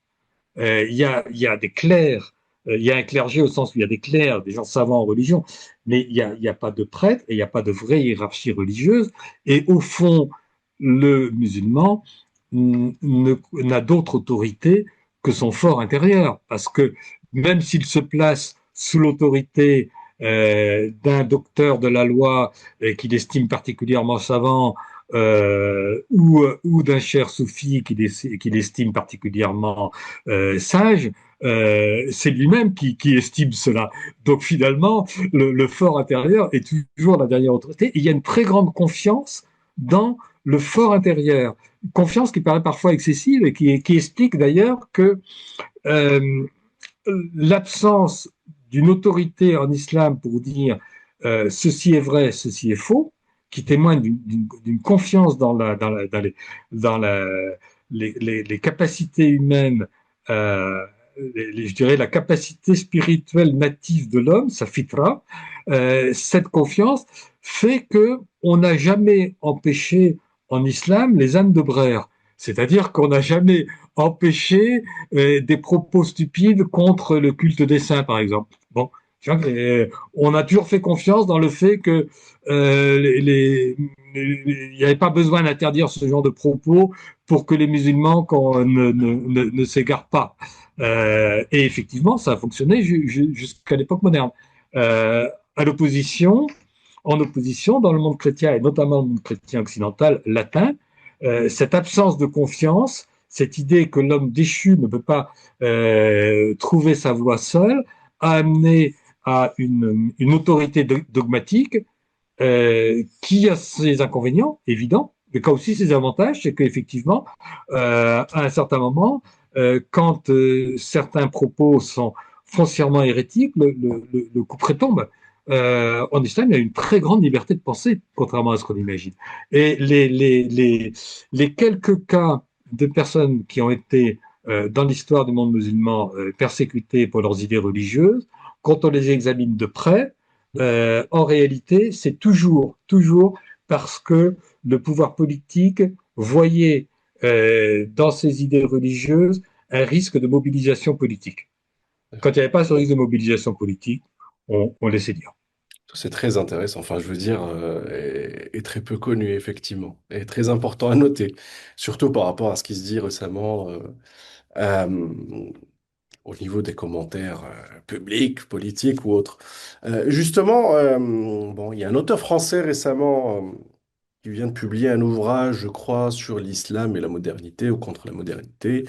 il y a des clercs, il y a un clergé au sens où il y a des clercs, des gens savants en religion, mais il y a pas de prêtre et il n'y a pas de vraie hiérarchie religieuse. Et au fond, le musulman n'a d'autre autorité que son fort intérieur, parce que même s'il se place sous l'autorité d'un docteur de la loi qu'il estime particulièrement savant, ou d'un cher soufi qu'il estime particulièrement sage, c'est lui-même qui estime cela. Donc finalement, le fort intérieur est toujours la dernière autorité. Et il y a une très grande confiance dans le fort intérieur. Confiance qui paraît parfois excessive et qui explique d'ailleurs que euh, l'absence d'une autorité en islam pour dire ceci est vrai, ceci est faux, qui témoigne d'une confiance dans les capacités humaines, je dirais la capacité spirituelle native de l'homme, sa fitra, cette confiance fait que on n'a jamais empêché en islam les ânes de braire. C'est-à-dire qu'on n'a jamais empêché des propos stupides contre le culte des saints, par exemple. Bon, on a toujours fait confiance dans le fait que il n'y avait pas besoin d'interdire ce genre de propos pour que les musulmans ne s'égarent pas. Et effectivement, ça a fonctionné jusqu'à l'époque moderne. À l'opposition, en opposition, dans le monde chrétien, et notamment le monde chrétien occidental latin, cette absence de confiance, cette idée que l'homme déchu ne peut pas trouver sa voie seul, a amené à une autorité dogmatique qui a ses inconvénients évidents, mais qui a aussi ses avantages, c'est qu'effectivement, à un certain moment, quand certains propos sont foncièrement hérétiques, le couperet tombe. En islam, il y a une très grande liberté de pensée, contrairement à ce qu'on imagine. Et les quelques cas de personnes qui ont été dans l'histoire du monde musulman persécutées pour leurs idées religieuses, quand on les examine de près, en réalité, c'est toujours parce que le pouvoir politique voyait dans ses idées religieuses un risque de mobilisation politique. Quand il n'y avait pas ce risque de mobilisation politique, on laissait dire. C'est très intéressant, enfin je veux dire, et très peu connu effectivement, et très important à noter, surtout par rapport à ce qui se dit récemment euh, au niveau des commentaires publics, politiques ou autres. Justement, bon, il y a un auteur français récemment qui vient de publier un ouvrage, je crois, sur l'islam et la modernité ou contre la modernité,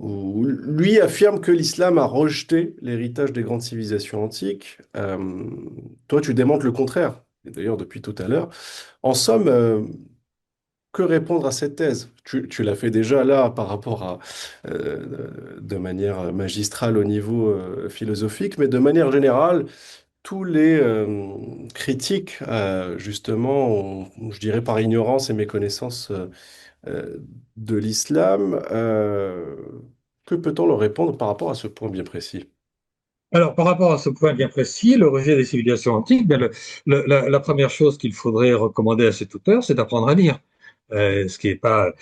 où lui affirme que l'islam a rejeté l'héritage des grandes civilisations antiques. Toi, tu démontres le contraire, et d'ailleurs depuis tout à l'heure. En somme, que répondre à cette thèse? Tu l'as fait déjà là par rapport à, de manière magistrale au niveau philosophique, mais de manière générale, tous les critiques, justement, je dirais par ignorance et méconnaissance euh, de l'islam, que peut-on leur répondre par rapport à ce point bien précis? Alors, par rapport à ce point bien précis, le rejet des civilisations antiques, bien, la première chose qu'il faudrait recommander à cet auteur, c'est d'apprendre à lire. ce qui est pas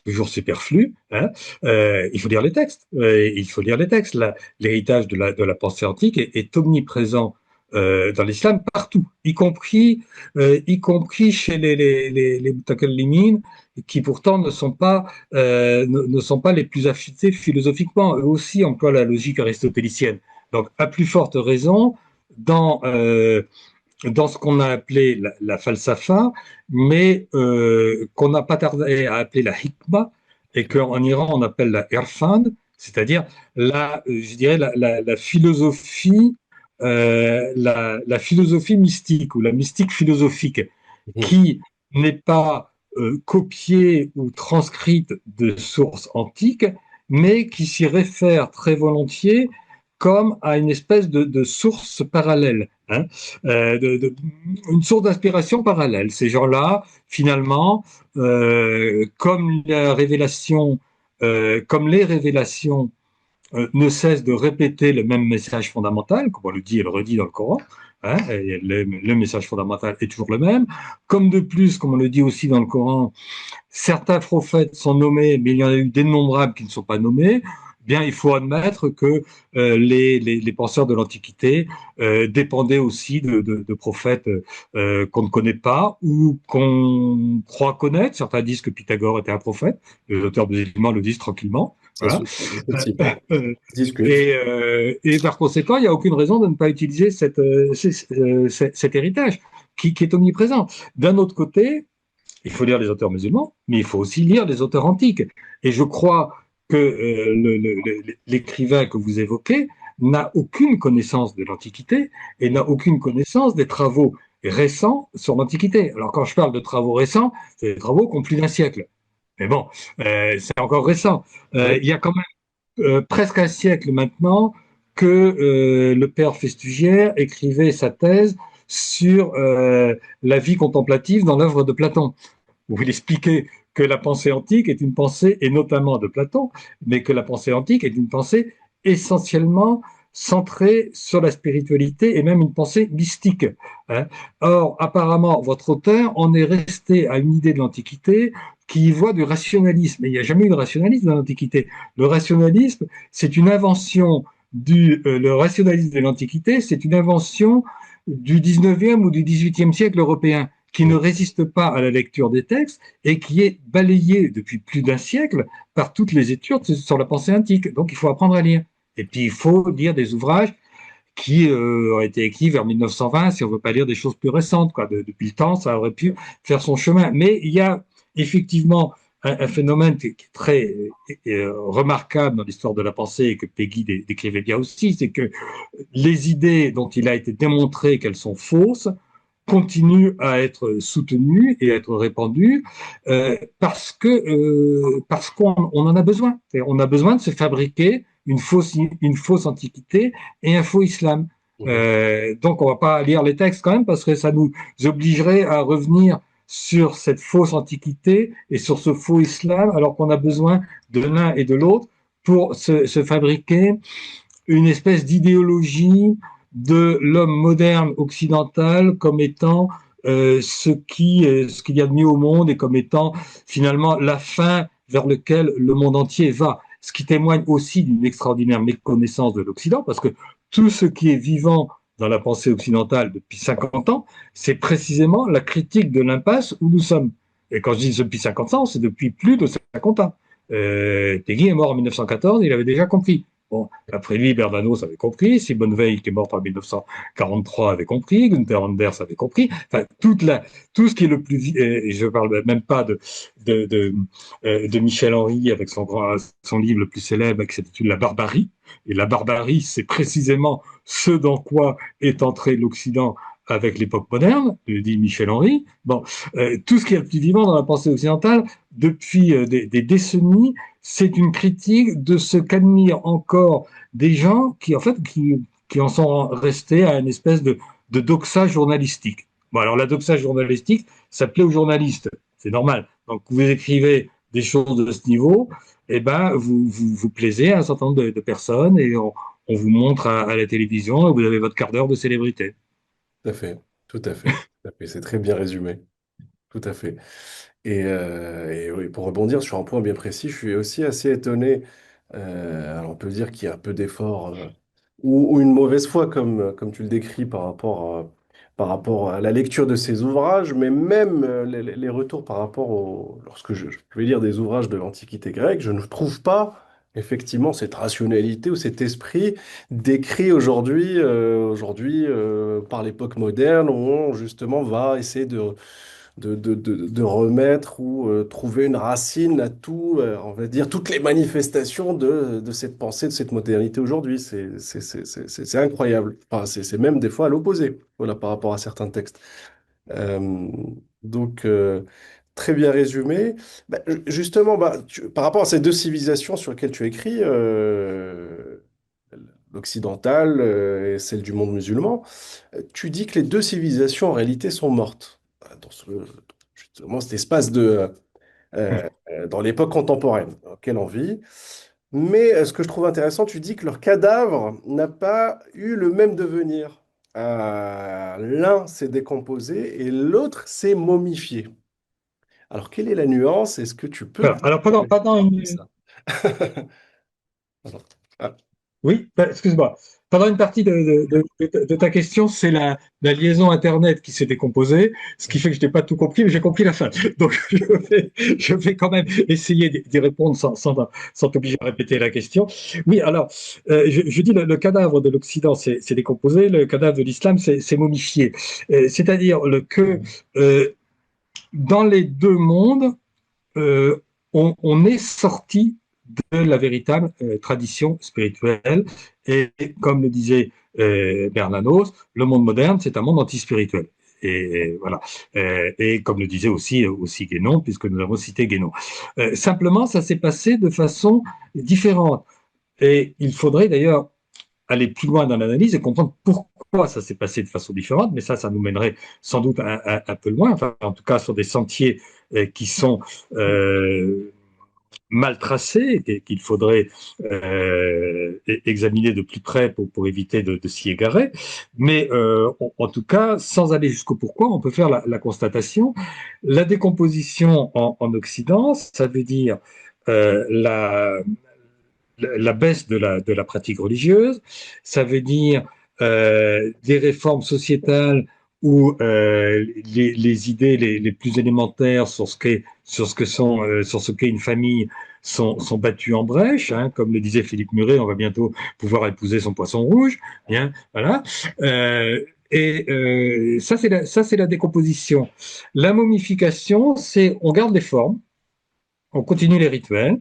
toujours superflu. Hein. Il faut lire les textes. Il faut lire les textes. L'héritage de la pensée antique est omniprésent dans l'islam partout, y compris chez les mutakallimin, qui pourtant ne sont pas les plus affûtés philosophiquement. Eux aussi emploient la logique aristotélicienne. Donc, à plus forte raison, dans dans ce qu'on a appelé la falsafa, mais qu'on n'a pas tardé à appeler la hikma, et qu'en Iran on appelle la irfan, c'est-à-dire je dirais la philosophie, la philosophie mystique ou la mystique philosophique, Mhm. qui n'est pas copiée ou transcrite de sources antiques, mais qui s'y réfère très volontiers comme à une espèce de source parallèle. Hein, une source d'inspiration parallèle. Ces gens-là, finalement, comme les révélations ne cessent de répéter le même message fondamental, comme on le dit et le redit dans le Coran, hein, et le message fondamental est toujours le même. Comme de plus, comme on le dit aussi dans le Coran, certains prophètes sont nommés, mais il y en a eu d'innombrables qui ne sont pas nommés. Bien, il faut admettre que les penseurs de l'Antiquité dépendaient aussi de prophètes qu'on ne connaît pas ou qu'on croit connaître. Certains disent que Pythagore était un prophète. Les auteurs musulmans le disent tranquillement. Ça Voilà. se effectivement discute. Et par conséquent, il n'y a aucune raison de ne pas utiliser cet héritage qui est omniprésent. D'un autre côté, il faut lire les auteurs musulmans, mais il faut aussi lire les auteurs antiques. Et je crois que l'écrivain que vous évoquez n'a aucune connaissance de l'Antiquité et n'a aucune connaissance des travaux récents sur l'Antiquité. Alors quand je parle de travaux récents, c'est des travaux qui ont plus d'un siècle. Mais bon, c'est encore récent. Oui. Il y a quand même presque un siècle maintenant que le père Festugière écrivait sa thèse sur la vie contemplative dans l'œuvre de Platon, où il expliquait que la pensée antique est une pensée, et notamment de Platon, mais que la pensée antique est une pensée essentiellement centrée sur la spiritualité et même une pensée mystique. Hein. Or, apparemment, votre auteur en est resté à une idée de l'Antiquité qui y voit du rationalisme. Et il n'y a jamais eu de rationalisme dans l'Antiquité. Le rationalisme, c'est une invention le rationalisme de l'Antiquité, c'est une invention du 19e ou du 18e siècle européen qui ne Mhm. résiste pas à la lecture des textes et qui est balayé depuis plus d'un siècle par toutes les études sur la pensée antique. Donc il faut apprendre à lire. Et puis il faut lire des ouvrages qui ont été écrits vers 1920, si on ne veut pas lire des choses plus récentes. Quoi. Depuis le temps, ça aurait pu faire son chemin. Mais il y a effectivement un phénomène qui est très remarquable dans l'histoire de la pensée et que Peggy décrivait bien aussi, c'est que les idées dont il a été démontré qu'elles sont fausses continue à être soutenu et à être répandu parce qu'on en a besoin. Et on a besoin de se fabriquer une fausse antiquité et un faux islam. Mhm. Donc on va pas lire les textes quand même parce que ça nous obligerait à revenir sur cette fausse antiquité et sur ce faux islam alors qu'on a besoin de l'un et de l'autre pour se fabriquer une espèce d'idéologie de l'homme moderne occidental comme étant ce qu'il y a de mieux au monde et comme étant finalement la fin vers laquelle le monde entier va. Ce qui témoigne aussi d'une extraordinaire méconnaissance de l'Occident, parce que tout ce qui est vivant dans la pensée occidentale depuis 50 ans, c'est précisément la critique de l'impasse où nous sommes. Et quand je dis depuis 50 ans, c'est depuis plus de 50 ans. Peggy est mort en 1914, il avait déjà compris. Bon, après lui, Bernanos avait compris, Simone Veil, qui est morte en 1943, avait compris, Günther Anders avait compris. Enfin, tout ce qui est le plus, et je parle même pas de, de, de Michel Henry avec son livre le plus célèbre qui s'intitule La barbarie. Et la barbarie, c'est précisément ce dans quoi est entré l'Occident avec l'époque moderne, dit Michel Henry. Bon, tout ce qui est le plus vivant dans la pensée occidentale depuis des décennies, c'est une critique de ce qu'admirent encore des gens qui, en fait, qui en sont restés à une espèce de doxa journalistique. Bon, alors la doxa journalistique, ça plaît aux journalistes, c'est normal. Donc, vous écrivez des choses de ce niveau, eh ben, vous plaisez à un certain nombre de personnes et on vous montre à la télévision et vous avez votre quart d'heure de célébrité. Tout à fait, tout à fait, tout à fait. C'est très bien résumé. tout à fait. Et oui, pour rebondir sur un point bien précis, je suis aussi assez étonné. Alors on peut dire qu'il y a un peu d'effort ou une mauvaise foi, comme tu le décris par rapport à la lecture de ces ouvrages, mais même les retours par rapport lorsque je vais lire des ouvrages de l'Antiquité grecque, je ne trouve pas effectivement cette rationalité ou cet esprit décrit aujourd'hui par l'époque moderne, où on justement va essayer de remettre ou trouver une racine à tout, on va dire, toutes les manifestations de cette pensée, de cette modernité aujourd'hui. C'est incroyable. Enfin, c'est même des fois à l'opposé, voilà, par rapport à certains textes. Euh, donc, très bien résumé. Bah, justement, bah, par rapport à ces deux civilisations sur lesquelles tu écris, l'occidentale et celle du monde musulman, tu dis que les deux civilisations en réalité sont mortes. Dans justement cet espace dans l'époque contemporaine dans laquelle on vit. Mais ce que je trouve intéressant, tu dis que leur cadavre n'a pas eu le même devenir. L'un s'est décomposé et l'autre s'est momifié. Alors, quelle est la nuance? Est-ce que tu peux Alors, pendant une, ça? Pardon. Ah, oui, excuse-moi. Pendant une partie de ta question, c'est la liaison Internet qui s'est décomposée, ce qui fait que je n'ai pas tout compris, mais j'ai compris la fin. Donc, je vais quand même essayer d'y répondre sans t'obliger à répéter la question. Oui, alors, je dis le cadavre de l'Occident s'est décomposé, le cadavre de l'islam s'est momifié. C'est-à-dire que euh, dans les deux mondes, on est sorti de la véritable tradition spirituelle. Et comme le disait Bernanos, le monde moderne, c'est un monde antispirituel. Et voilà. Et comme le disait aussi Guénon, puisque nous avons cité Guénon. Simplement, ça s'est passé de façon différente. Et il faudrait d'ailleurs aller plus loin dans l'analyse et comprendre pourquoi ça s'est passé de façon différente, mais ça nous mènerait sans doute un peu loin, enfin, en tout cas sur des sentiers qui sont mal tracés et qu'il faudrait examiner de plus près pour éviter de s'y égarer. Mais en tout cas, sans aller jusqu'au pourquoi, on peut faire la constatation. La décomposition en Occident, ça veut dire la baisse de la pratique religieuse, ça veut dire des réformes sociétales où les idées les plus élémentaires sur ce qu'est une famille sont battues en brèche, hein, comme le disait Philippe Muret, on va bientôt pouvoir épouser son poisson rouge, bien, voilà. Ça c'est la décomposition. La momification, c'est on garde les formes, on continue les rituels,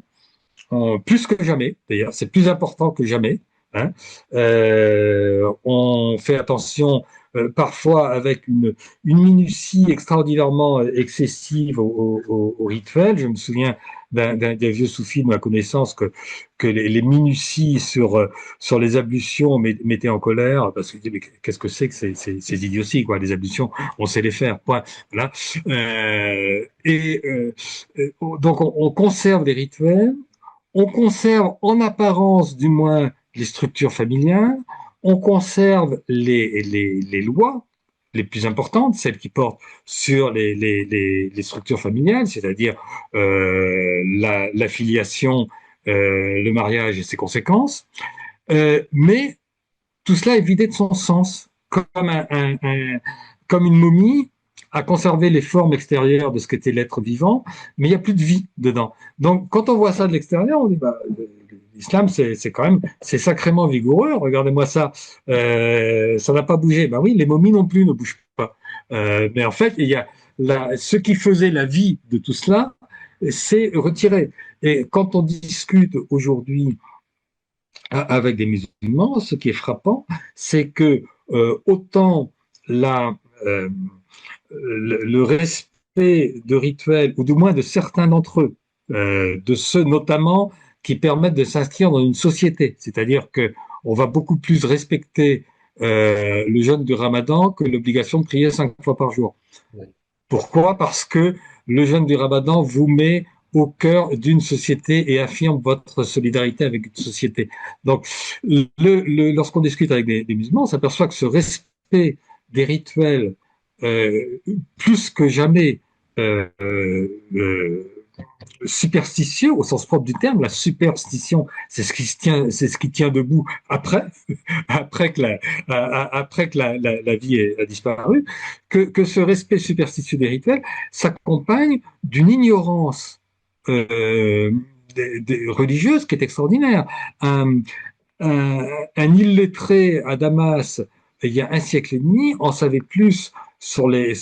plus que jamais, d'ailleurs, c'est plus important que jamais. Hein. On fait attention parfois avec une minutie extraordinairement excessive au rituel. Je me souviens d'un des vieux soufis de ma connaissance que les minuties sur les ablutions mettaient en colère parce que qu'est-ce que c'est que ces idioties quoi, les ablutions, on sait les faire. Point. Voilà. Donc on conserve les rituels, on conserve en apparence du moins les structures familiales, on conserve les lois les plus importantes, celles qui portent sur les structures familiales, c'est-à-dire la filiation, le mariage et ses conséquences, mais tout cela est vidé de son sens, comme une momie a conservé les formes extérieures de ce qu'était l'être vivant, mais il n'y a plus de vie dedans. Donc, quand on voit ça de l'extérieur, on dit, bah, l'islam, c'est quand même, c'est sacrément vigoureux. Regardez-moi ça, ça n'a pas bougé. Ben oui, les momies non plus ne bougent pas. Mais en fait, il y a ce qui faisait la vie de tout cela, c'est retiré. Et quand on discute aujourd'hui avec des musulmans, ce qui est frappant, c'est que autant la, euh, le respect de rituels, ou du moins de certains d'entre eux, de ceux notamment qui permettent de s'inscrire dans une société, c'est-à-dire que on va beaucoup plus respecter le jeûne du Ramadan que l'obligation de prier 5 fois par jour. oui. Pourquoi? Parce que le jeûne du Ramadan vous met au cœur d'une société et affirme votre solidarité avec une société. Donc, lorsqu'on discute avec des musulmans, on s'aperçoit que ce respect des rituels, plus que jamais, euh, euh, superstitieux au sens propre du terme. La superstition, c'est ce qui se tient, c'est ce qui tient debout après, après que la vie a disparu, que ce respect superstitieux des rituels s'accompagne d'une ignorance euh, religieuse qui est extraordinaire. Un, un illettré à Damas, il y a un siècle et demi, en savait plus sur les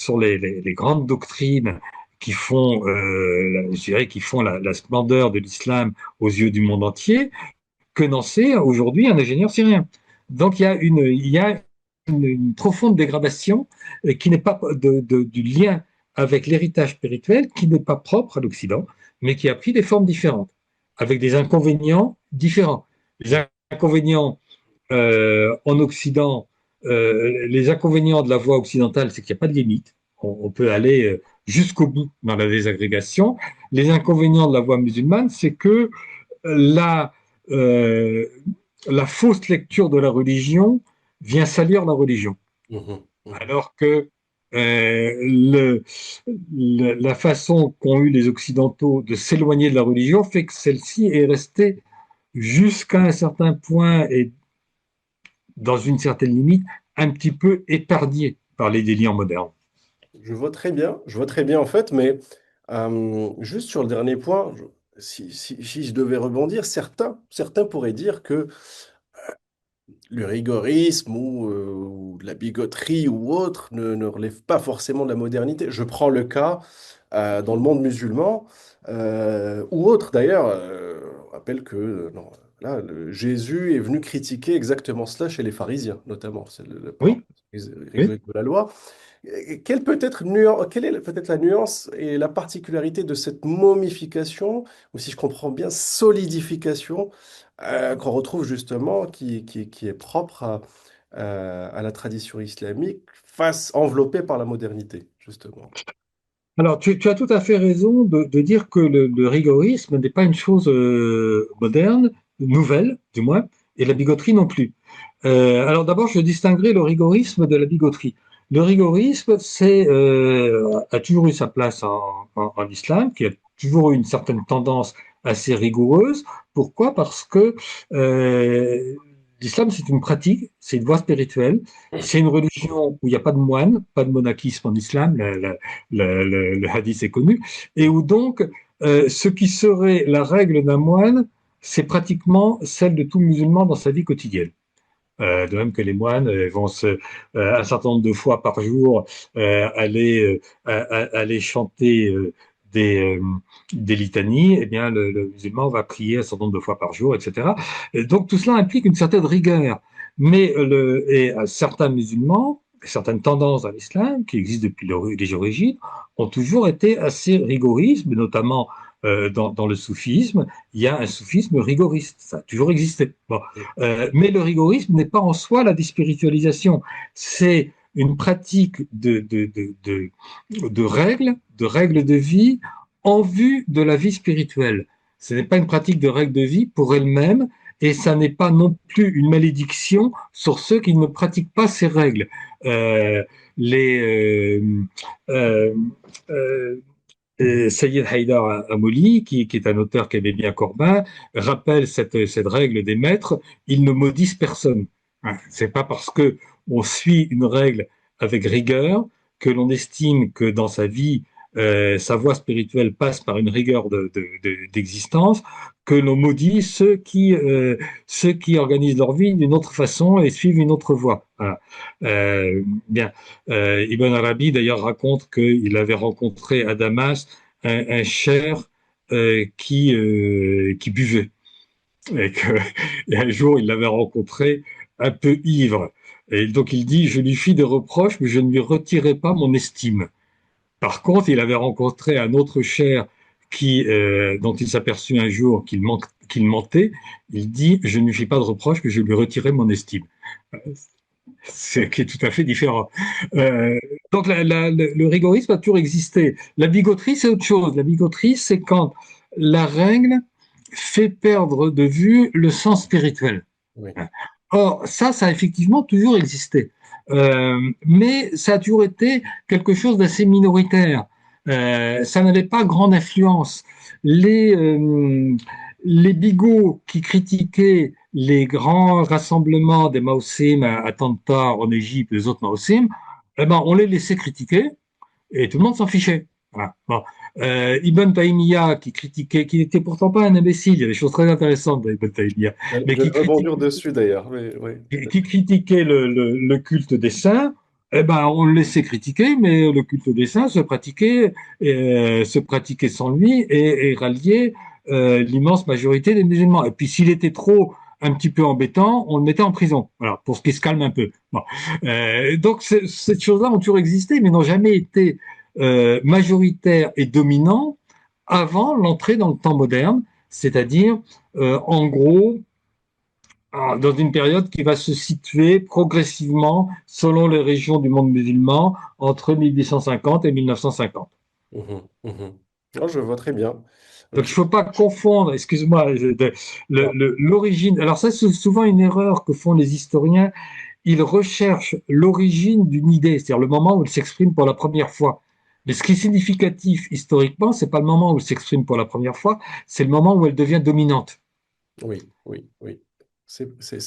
grandes doctrines qui font, je dirais, qui font la splendeur de l'islam aux yeux du monde entier, que n'en sait aujourd'hui un ingénieur syrien. Donc il y a une profonde dégradation qui n'est pas du lien avec l'héritage spirituel, qui n'est pas propre à l'Occident, mais qui a pris des formes différentes, avec des inconvénients différents. Les inconvénients en Occident, les inconvénients de la voie occidentale, c'est qu'il n'y a pas de limite. On peut aller jusqu'au bout dans la désagrégation. Les inconvénients de la voie musulmane, c'est que la, euh, la fausse lecture de la religion vient salir la religion. Mhm, mhm. Alors que la façon qu'ont eu les Occidentaux de s'éloigner de la religion fait que celle-ci est restée jusqu'à un certain point et dans une certaine limite, un petit peu épargnée par les délires modernes. Je vois très bien en fait, mais juste sur le dernier point, si je devais rebondir, certains pourraient dire que le rigorisme ou la bigoterie ou autre ne relève pas forcément de la modernité. Je prends le cas dans le monde musulman ou autre d'ailleurs. On rappelle que non, là, Jésus est venu critiquer exactement cela chez les pharisiens, notamment. C'est par Oui, rapport aux oui. règles de la loi. Quelle est peut-être la nuance et la particularité de cette momification, ou si je comprends bien, solidification, qu'on retrouve justement, qui est propre à la tradition islamique, enveloppée par la modernité, justement. Alors, tu as tout à fait raison de dire que le rigorisme n'est pas une chose moderne, nouvelle, du moins, et la bigoterie non plus. Alors d'abord, je distinguerai le rigorisme de la bigoterie. Le rigorisme, a toujours eu sa place en islam, qui a toujours eu une certaine tendance assez rigoureuse. Pourquoi? Parce que l'islam, c'est une pratique, c'est une voie spirituelle, c'est une religion où il n'y a pas de moine, pas de monachisme en islam, le hadith est connu, et où donc ce qui serait la règle d'un moine, c'est pratiquement celle de tout musulman dans sa vie quotidienne. De même que les moines vont un certain nombre de fois par jour aller chanter des, euh, des litanies, eh bien le musulman va prier un certain nombre de fois par jour, etc. Et donc tout cela implique une certaine rigueur. Mais certains musulmans, certaines tendances dans l'islam qui existent depuis les origines, ont toujours été assez rigoristes, mais notamment dans le soufisme, il y a un soufisme rigoriste, ça a toujours existé. Bon. Mais le rigorisme n'est pas en soi la déspiritualisation. C'est une pratique de règles de vie en vue de la vie spirituelle. Ce n'est pas une pratique de règles de vie pour elle-même, et ça n'est pas non plus une malédiction sur ceux qui ne pratiquent pas ces règles. Euh, les euh, euh, Sayyid Haïdar Amoli, qui est un auteur qui aimait bien Corbin, rappelle cette règle des maîtres, ils ne maudissent personne. Hein, c'est pas parce que on suit une règle avec rigueur que l'on estime que dans sa vie, sa voie spirituelle passe par une rigueur d'existence, que l'on maudit ceux qui organisent leur vie d'une autre façon et suivent une autre voie. Voilà. Bien. Ibn Arabi d'ailleurs raconte qu'il avait rencontré à Damas un cher qui buvait et un jour il l'avait rencontré un peu ivre. Et donc il dit, je lui fis des reproches, mais je ne lui retirai pas mon estime. Par contre, il avait rencontré un autre cher dont il s'aperçut un jour qu'il mentait. Il dit, je ne lui fis pas de reproches, mais je lui retirai mon estime. C'est qui est tout à fait différent. Euh, donc le rigorisme a toujours existé. La bigoterie, c'est autre chose. La bigoterie, c'est quand la règle fait perdre de vue le sens spirituel. Oui. Or, ça a effectivement toujours existé. Mais ça a toujours été quelque chose d'assez minoritaire. ça n'avait pas grande influence. Les, euh, les bigots qui critiquaient les grands rassemblements des Maosim à Tantar en Égypte, les autres Maosim, eh ben, on les laissait critiquer et tout le monde s'en fichait. Voilà. Bon. Ibn Taymiyyah qui critiquait, qui n'était pourtant pas un imbécile, il y a des choses très intéressantes dans Ibn Taymiyyah, mais Je vais rebondir dessus d'ailleurs. Oui, oui. qui critiquait le culte des saints, eh ben, on le laissait critiquer, mais le culte des saints se pratiquait sans lui et ralliait l'immense majorité des musulmans. Et puis s'il était trop un petit peu embêtant, on le mettait en prison, voilà, pour qu'il se calme un peu. Bon. Donc ces choses-là ont toujours existé, mais n'ont jamais été majoritaires et dominants avant l'entrée dans le temps moderne, c'est-à-dire en gros dans une période qui va se situer progressivement, selon les régions du monde musulman, entre 1850 et 1950. Mhm, mhm. Non, je vois très bien. Donc il Tu- ne faut pas confondre, excuse-moi, non. l'origine. Alors ça, c'est souvent une erreur que font les historiens. Ils recherchent l'origine d'une idée, c'est-à-dire le moment où elle s'exprime pour la première fois. Mais ce qui est significatif historiquement, c'est pas le moment où elle s'exprime pour la première fois, c'est le moment où elle devient dominante. Oui, oui, oui. C'est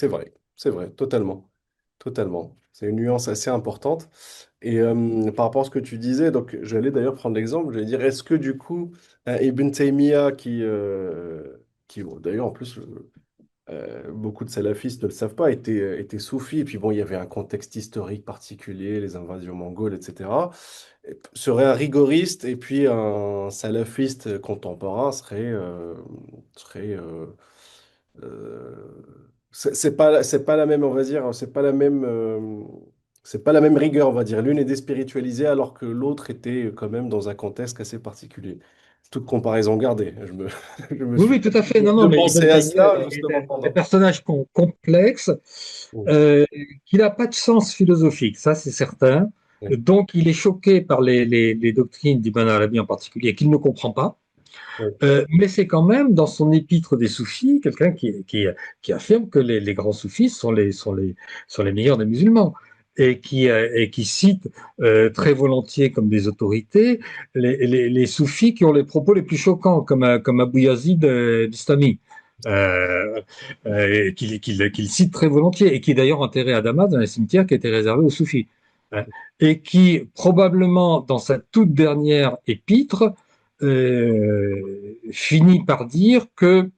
vrai. C'est vrai, totalement. Totalement. C'est une nuance assez importante. Et par rapport à ce que tu disais, donc j'allais d'ailleurs prendre l'exemple, j'allais dire, est-ce que du coup, Ibn Taymiyyah, qui bon, d'ailleurs en plus, beaucoup de salafistes ne le savent pas, était soufi, et puis bon, il y avait un contexte historique particulier, les invasions mongoles, etc., serait un rigoriste, et puis un salafiste contemporain serait euh, c'est pas la même, on va dire, c'est pas la même rigueur, on va dire. L'une est déspiritualisée alors que l'autre était quand même dans un contexte assez particulier. Toute comparaison gardée. Je me Oui, suis oui, tout à fait. de, Non, non, de mais Ibn penser à Taymiyyah cela est justement un pendant. personnage complexe, Oui, euh, qui n'a pas de sens philosophique, ça c'est certain. oui, Donc il est choqué par les doctrines d'Ibn Arabi en particulier, qu'il ne comprend pas. oui. Mais c'est quand même, dans son épître des soufis, quelqu'un qui affirme que les grands soufis sont les meilleurs des musulmans. Et qui cite très volontiers comme des autorités les soufis qui ont les propos les plus choquants, comme Abu Yazid Bistami, qu'il cite très volontiers, et qui est d'ailleurs enterré à Damas dans un cimetière qui était réservé aux soufis. Hein, et qui, probablement, dans sa toute dernière épître, finit par dire que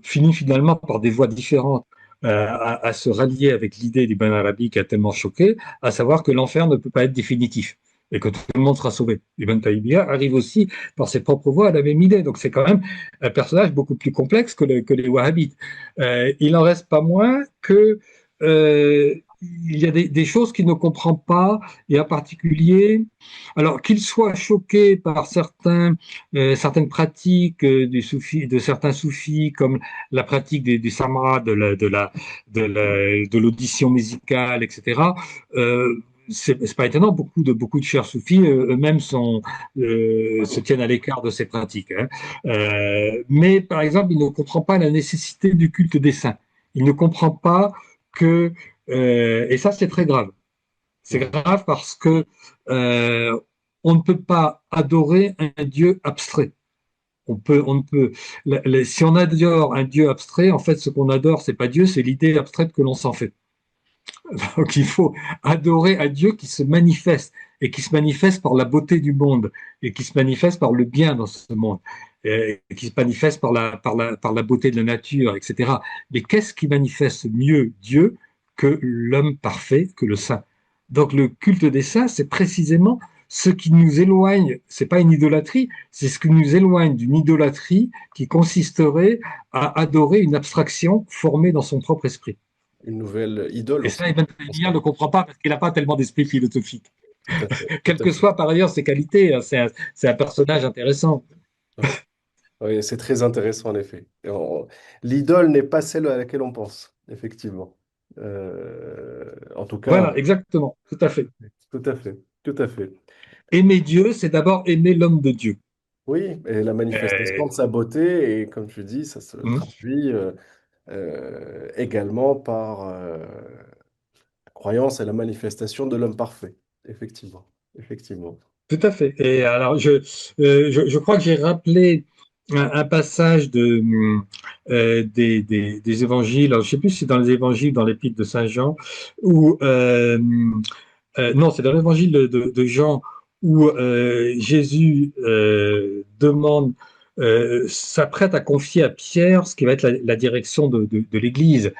finit finalement par des voies différentes à se rallier avec l'idée d'Ibn Arabi qui a tellement choqué, à savoir que l'enfer ne peut pas être définitif et que tout le monde sera sauvé. Ibn Taymiyyah arrive aussi par ses propres voies à la même idée. Donc c'est quand même un personnage beaucoup plus complexe que les Wahhabites. Il n'en reste pas moins que il y a des choses qu'il ne comprend pas, et en particulier, alors qu'il soit choqué par certaines pratiques de certains soufis, comme la pratique du samra, de l'audition musicale, etc. C'est pas étonnant, beaucoup de chers soufis eux-mêmes se tiennent à l'écart de ces pratiques. Hein. Mais par exemple, il ne comprend pas la nécessité du culte des saints. Il ne comprend pas que, et ça c'est très grave. C'est Mhm. grave parce que on ne peut pas adorer un Dieu abstrait. On ne peut, si on adore un Dieu abstrait, en fait, ce qu'on adore, c'est pas Dieu, c'est l'idée abstraite que l'on s'en fait. Donc, il faut adorer un Dieu qui se manifeste et qui se manifeste par la beauté du monde et qui se manifeste par le bien dans ce monde, et qui se manifeste par la beauté de la nature, etc. Mais qu'est-ce qui manifeste mieux Dieu que l'homme parfait, que le saint? Donc, le culte des saints, c'est précisément ce qui nous éloigne, c'est pas une idolâtrie, c'est ce qui nous éloigne d'une idolâtrie qui consisterait à adorer une abstraction formée dans son propre esprit. Une nouvelle idole Et ça, aussi. Ibn Taymiyyah ne comprend pas parce qu'il n'a pas tellement d'esprit philosophique. Tout à fait, tout Quelles à que fait. soient par ailleurs ses qualités, hein, c'est un personnage intéressant. Oui, oui, c'est très intéressant en effet. L'idole n'est pas celle à laquelle on pense, effectivement. En tout cas, Voilà, exactement, tout à fait. tout à fait, tout à fait. Aimer Dieu, c'est d'abord aimer l'homme de Dieu. Oui, et la manifestation Euh, de sa beauté, et comme tu dis, ça se hum. traduit également par la croyance et la manifestation de l'homme parfait. Effectivement, effectivement. Tout à fait. Et alors, je crois que j'ai rappelé un passage des évangiles. Alors, je ne sais plus si c'est dans les évangiles, dans l'épître de Saint Jean, où non, c'est dans l'évangile de Jean où Jésus demande, s'apprête à confier à Pierre ce qui va être la direction de l'Église.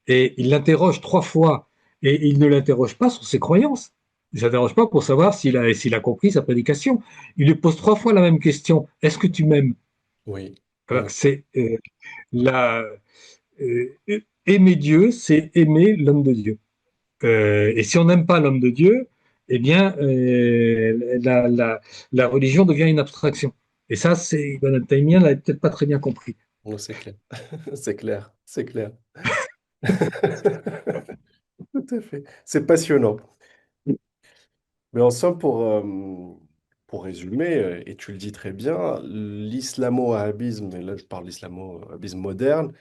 Et il l'interroge 3 fois. Et il ne l'interroge pas sur ses croyances. Il ne s'interroge pas pour savoir s'il a compris sa prédication. Il lui pose 3 fois la même question. Est-ce que tu m'aimes? Oui, Voilà, oui, c'est la, aimer Dieu, c'est aimer l'homme de Dieu. Et si on n'aime pas l'homme de Dieu, eh bien, la religion devient une abstraction. Et ça, Ibn Taymiyyah l'avait peut-être pas très bien compris. oh, c'est clair. C'est clair, c'est clair. Tout à fait. C'est passionnant. Mais en somme, pour résumer, et tu le dis très bien, l'islamo-wahhabisme, et là je parle d'islamo-wahhabisme moderne,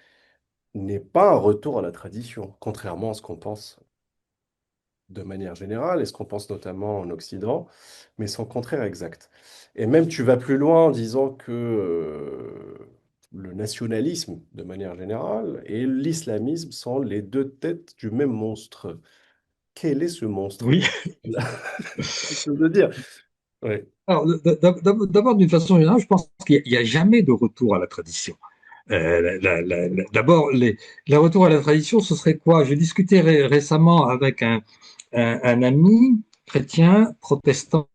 n'est pas un retour à la tradition, contrairement à ce qu'on pense de manière générale et ce qu'on pense notamment en Occident, mais c'est au contraire exact. Et même tu vas plus loin en disant que le nationalisme, de manière générale, et l'islamisme sont les deux têtes du même monstre. Quel est ce monstre? Oui. Je veux dire. Ouais. Alors, d'abord, d'une façon générale, je pense qu'il n'y a jamais de retour à la tradition. D'abord, le retour à la tradition, ce serait quoi? Je discutais récemment avec un ami chrétien, protestant,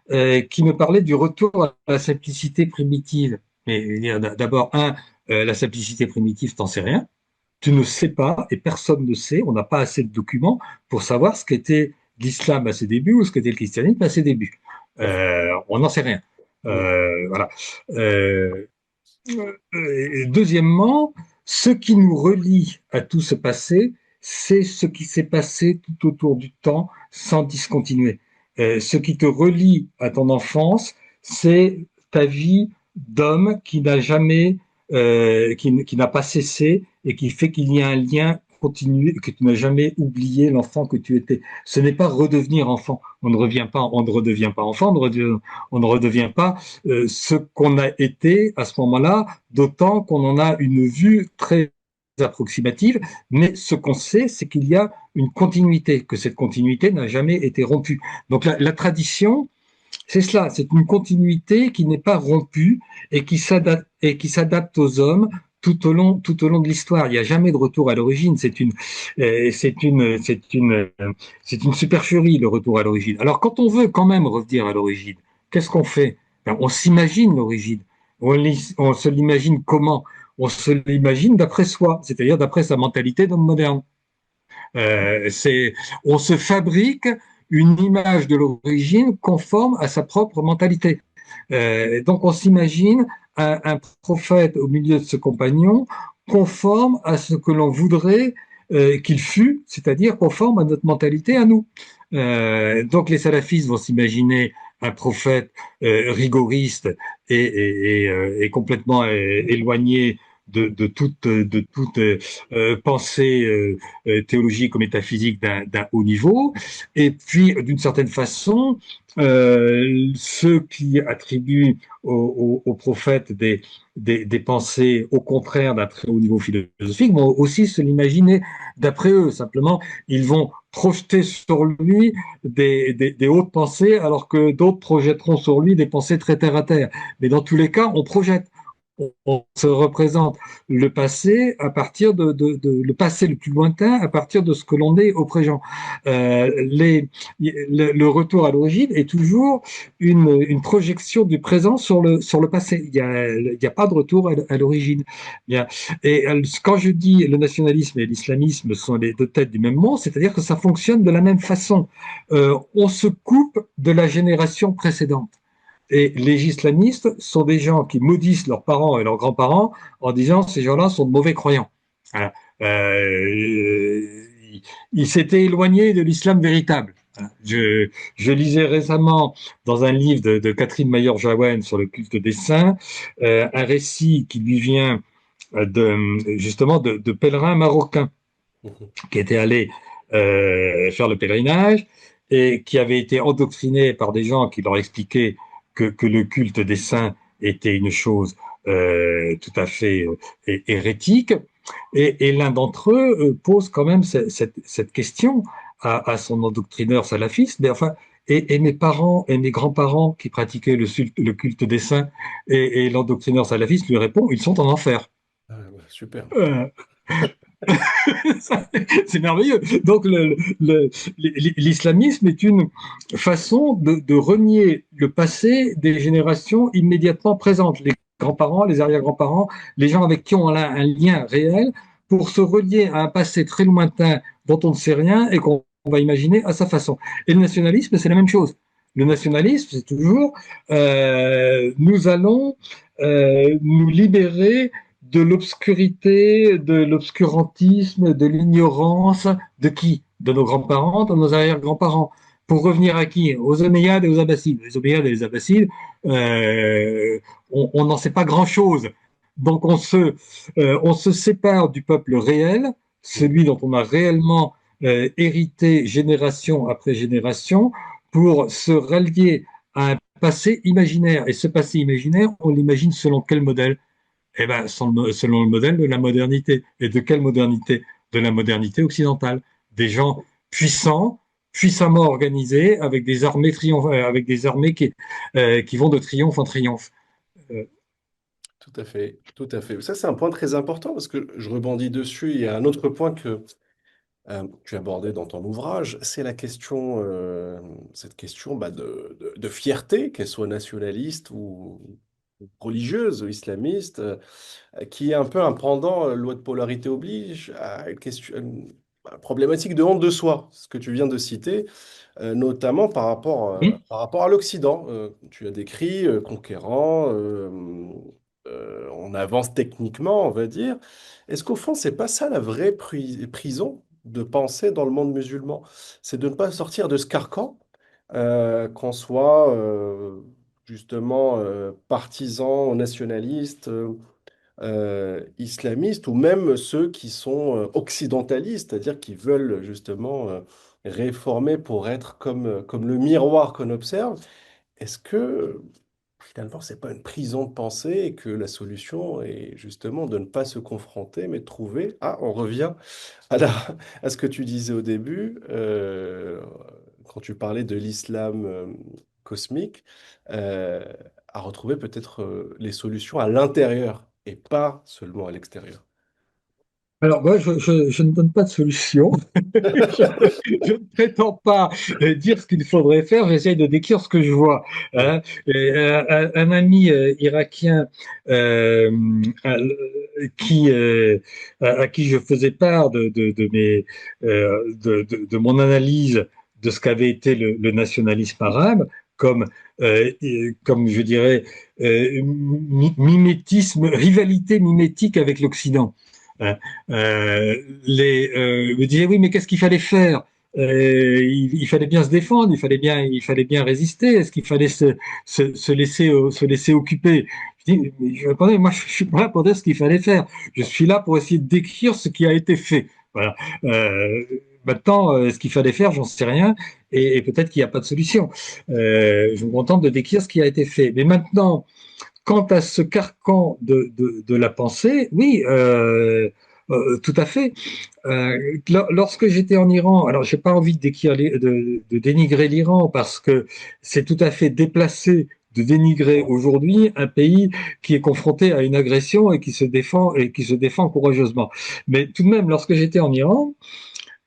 qui me parlait du retour à la simplicité primitive. Mais d'abord, la simplicité primitive, t'en sais rien. Tu ne sais pas, et personne ne sait, on n'a pas assez de documents pour savoir ce qu'était l'islam à ses débuts ou ce qu'était le christianisme à ses débuts. On n'en sait rien. Oui. Voilà. Euh, Deuxièmement, ce qui nous relie à tout ce passé, c'est ce qui s'est passé tout autour du temps sans discontinuer. Ce qui te relie à ton enfance, c'est ta vie d'homme qui n'a jamais, qui n'a pas cessé et qui fait qu'il y a un lien continu, que tu n'as jamais oublié l'enfant que tu étais. Ce n'est pas redevenir enfant. On ne redevient pas enfant, on ne redevient pas ce qu'on a été à ce moment-là, d'autant qu'on en a une vue très approximative, mais ce qu'on sait, c'est qu'il y a une continuité, que cette continuité n'a jamais été rompue. Donc la tradition, c'est cela, c'est une continuité qui n'est pas rompue et qui s'adapte aux hommes tout au long de l'histoire. Il n'y a jamais de retour à l'origine. C'est une supercherie, le retour à l'origine. Alors, quand on veut quand même revenir à l'origine, qu'est-ce qu'on fait? Ben, on s'imagine l'origine. On se l'imagine comment? On se l'imagine d'après soi, c'est-à-dire d'après sa mentalité d'homme moderne. C'est, on se fabrique une image de l'origine conforme à sa propre mentalité. Donc on s'imagine un prophète au milieu de ce compagnon conforme à ce que l'on voudrait qu'il fût, c'est-à-dire conforme à notre mentalité à nous. Donc les salafistes vont s'imaginer un prophète rigoriste et complètement éloigné de toute pensée théologique ou métaphysique d'un haut niveau. Et puis, d'une certaine façon, ceux qui attribuent aux prophètes des pensées au contraire d'un très haut niveau philosophique vont aussi se l'imaginer d'après eux. Simplement, ils vont projeter sur lui des hautes pensées, alors que d'autres projetteront sur lui des pensées très terre à terre. Mais dans tous les cas, on projette. On se représente le passé à partir le passé le plus lointain à partir de ce que l'on est au présent. Le retour à l'origine est toujours une projection du présent sur le passé. Il y a pas de retour à l'origine. Et quand je dis le nationalisme et l'islamisme sont les deux têtes du même monde, c'est-à-dire que ça fonctionne de la même façon. On se coupe de la génération précédente. Et les islamistes sont des gens qui maudissent leurs parents et leurs grands-parents en disant ces gens-là sont de mauvais croyants. Voilà. Ils s'étaient éloignés de l'islam véritable. Je lisais récemment dans un livre de Catherine Mayer-Jaouen sur le culte des saints un récit qui lui vient justement de pèlerins marocains Mhm. qui étaient allés faire le pèlerinage et qui avaient été endoctrinés par des gens qui leur expliquaient que le culte des saints était une chose tout à fait hérétique. Et l'un d'entre eux pose quand même cette question à son endoctrineur salafiste. Mais enfin, et mes parents et mes grands-parents qui pratiquaient le culte des saints, et l'endoctrineur salafiste lui répond, ils sont en enfer. Ah, ouais, super. Euh, c'est merveilleux. Donc l'islamisme est une façon de renier le passé des générations immédiatement présentes, les grands-parents, les arrière-grands-parents, les gens avec qui on a un lien réel, pour se relier à un passé très lointain dont on ne sait rien et qu'on va imaginer à sa façon. Et le nationalisme, c'est la même chose. Le nationalisme, c'est toujours nous allons nous libérer de l'obscurité, de l'obscurantisme, de l'ignorance, de qui? De nos grands-parents, de nos arrière-grands-parents. Pour revenir à qui? Aux Omeyyades et aux Abbassides. Les Omeyyades et les Abbassides, on n'en sait pas grand-chose. Donc on se sépare du peuple réel, celui dont on a réellement hérité génération après génération, pour se rallier à un passé imaginaire. Et ce passé imaginaire, on l'imagine selon quel modèle? Eh ben, selon le modèle de la modernité. Et de quelle modernité? De la modernité occidentale. Des gens puissants, puissamment organisés, avec des armées avec des armées qui vont de triomphe en triomphe. Euh, Tout à fait, tout à fait. Ça, c'est un point très important parce que je rebondis dessus. Il y a un autre point que tu as abordé dans ton ouvrage, c'est la question, cette question bah, de fierté, qu'elle soit nationaliste ou religieuse ou islamiste, qui est un peu un pendant, loi de polarité oblige, à une question, une problématique de honte de soi, ce que tu viens de citer, notamment par rapport à l'Occident. Tu as décrit conquérant, on avance techniquement, on va dire. Est-ce qu'au fond, c'est pas ça la vraie prison de penser dans le monde musulman? C'est de ne pas sortir de ce carcan, qu'on soit justement partisan ou nationaliste, islamistes ou même ceux qui sont occidentalistes, c'est-à-dire qui veulent justement réformer pour être comme le miroir qu'on observe. Est-ce que finalement, c'est pas une prison de pensée et que la solution est justement de ne pas se confronter, mais de trouver, ah, on revient à, à ce que tu disais au début, quand tu parlais de l'islam cosmique, euh, à retrouver peut-être les solutions à l'intérieur et pas seulement à l'extérieur. Alors, moi, je ne donne pas de solution. Je, je ne prétends pas dire ce qu'il faudrait faire, j'essaye de décrire ce que je vois. Oui. Hein. Et, un ami irakien euh, euh, à qui je faisais part de mon analyse de ce qu'avait été le nationalisme arabe, comme, comme je dirais, mimétisme, rivalité mimétique avec l'Occident. Hein. Me disaient oui, mais qu'est-ce qu'il fallait faire? Il fallait bien se défendre, il fallait bien résister. Est-ce qu'il fallait se laisser occuper? Je dis, mais attendez, moi je suis pas là pour dire ce qu'il fallait faire. Je suis là pour essayer de décrire ce qui a été fait. Voilà. Maintenant, ce qu'il fallait faire, j'en sais rien, et peut-être qu'il n'y a pas de solution. Je me contente de décrire ce qui a été fait. Mais maintenant, quant à ce carcan de la pensée, oui, tout à fait. Lorsque j'étais en Iran, alors j'ai pas envie de, de dénigrer l'Iran parce que c'est tout à fait déplacé de dénigrer aujourd'hui un pays qui est confronté à une agression et qui se défend courageusement. Mais tout de même, lorsque j'étais en Iran,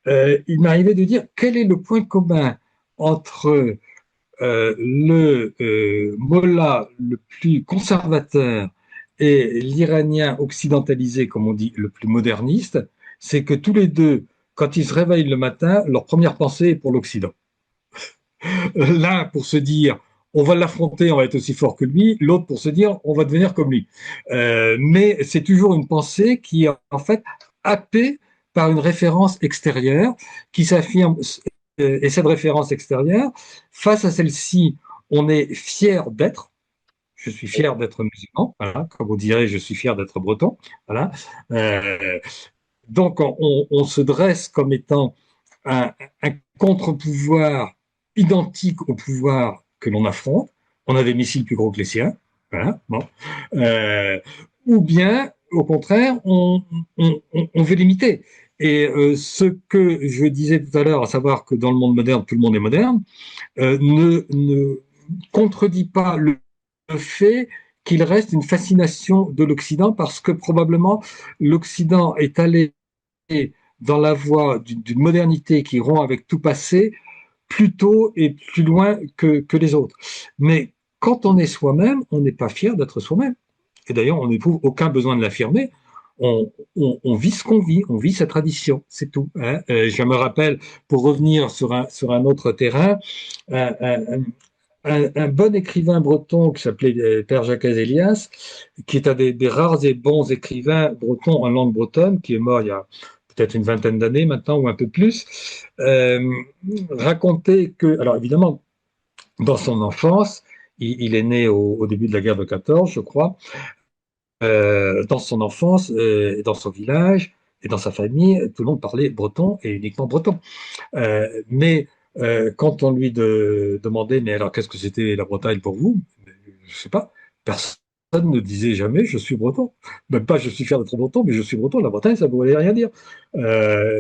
il m'arrivait de dire quel est le point commun entre le mollah le plus conservateur et l'Iranien occidentalisé, comme on dit, le plus moderniste, c'est que tous les deux, quand ils se réveillent le matin, leur première pensée est pour l'Occident. L'un pour se dire on va l'affronter, on va être aussi fort que lui, l'autre pour se dire on va devenir comme lui. Mais c'est toujours une pensée qui est en fait happée par une référence extérieure qui s'affirme, et cette référence extérieure, face à celle-ci, on est fier d'être. Je suis fier d'être musulman, voilà, comme on dirait, je suis fier d'être breton, voilà. Euh, donc on se dresse comme étant un, un contre-pouvoir identiques au pouvoir que l'on affronte. On a des missiles plus gros que les siens. Voilà, bon. Euh, ou bien, au contraire, on veut l'imiter. Et ce que je disais tout à l'heure, à savoir que dans le monde moderne, tout le monde est moderne, ne contredit pas le fait qu'il reste une fascination de l'Occident parce que probablement l'Occident est allé dans la voie d'une modernité qui rompt avec tout passé plus tôt et plus loin que les autres. Mais quand on est soi-même, on n'est pas fier d'être soi-même. Et d'ailleurs, on n'éprouve aucun besoin de l'affirmer. On vit ce qu'on vit, on vit sa tradition, c'est tout. Hein. Je me rappelle, pour revenir sur un autre terrain, un, un, un bon écrivain breton qui s'appelait Père Jacques Elias, qui est un des rares et bons écrivains bretons en langue bretonne, qui est mort il y a peut-être une vingtaine d'années maintenant ou un peu plus, euh, racontait que, alors évidemment, dans son enfance, il est né au début de la guerre de 14, je crois, dans son enfance, dans son village et dans sa famille, tout le monde parlait breton et uniquement breton. Mais quand on lui demandait, mais alors qu'est-ce que c'était la Bretagne pour vous? Je sais pas. Personne ne disait jamais je suis breton. Même pas je suis fier d'être breton, mais je suis breton. La Bretagne, ça ne voulait rien dire.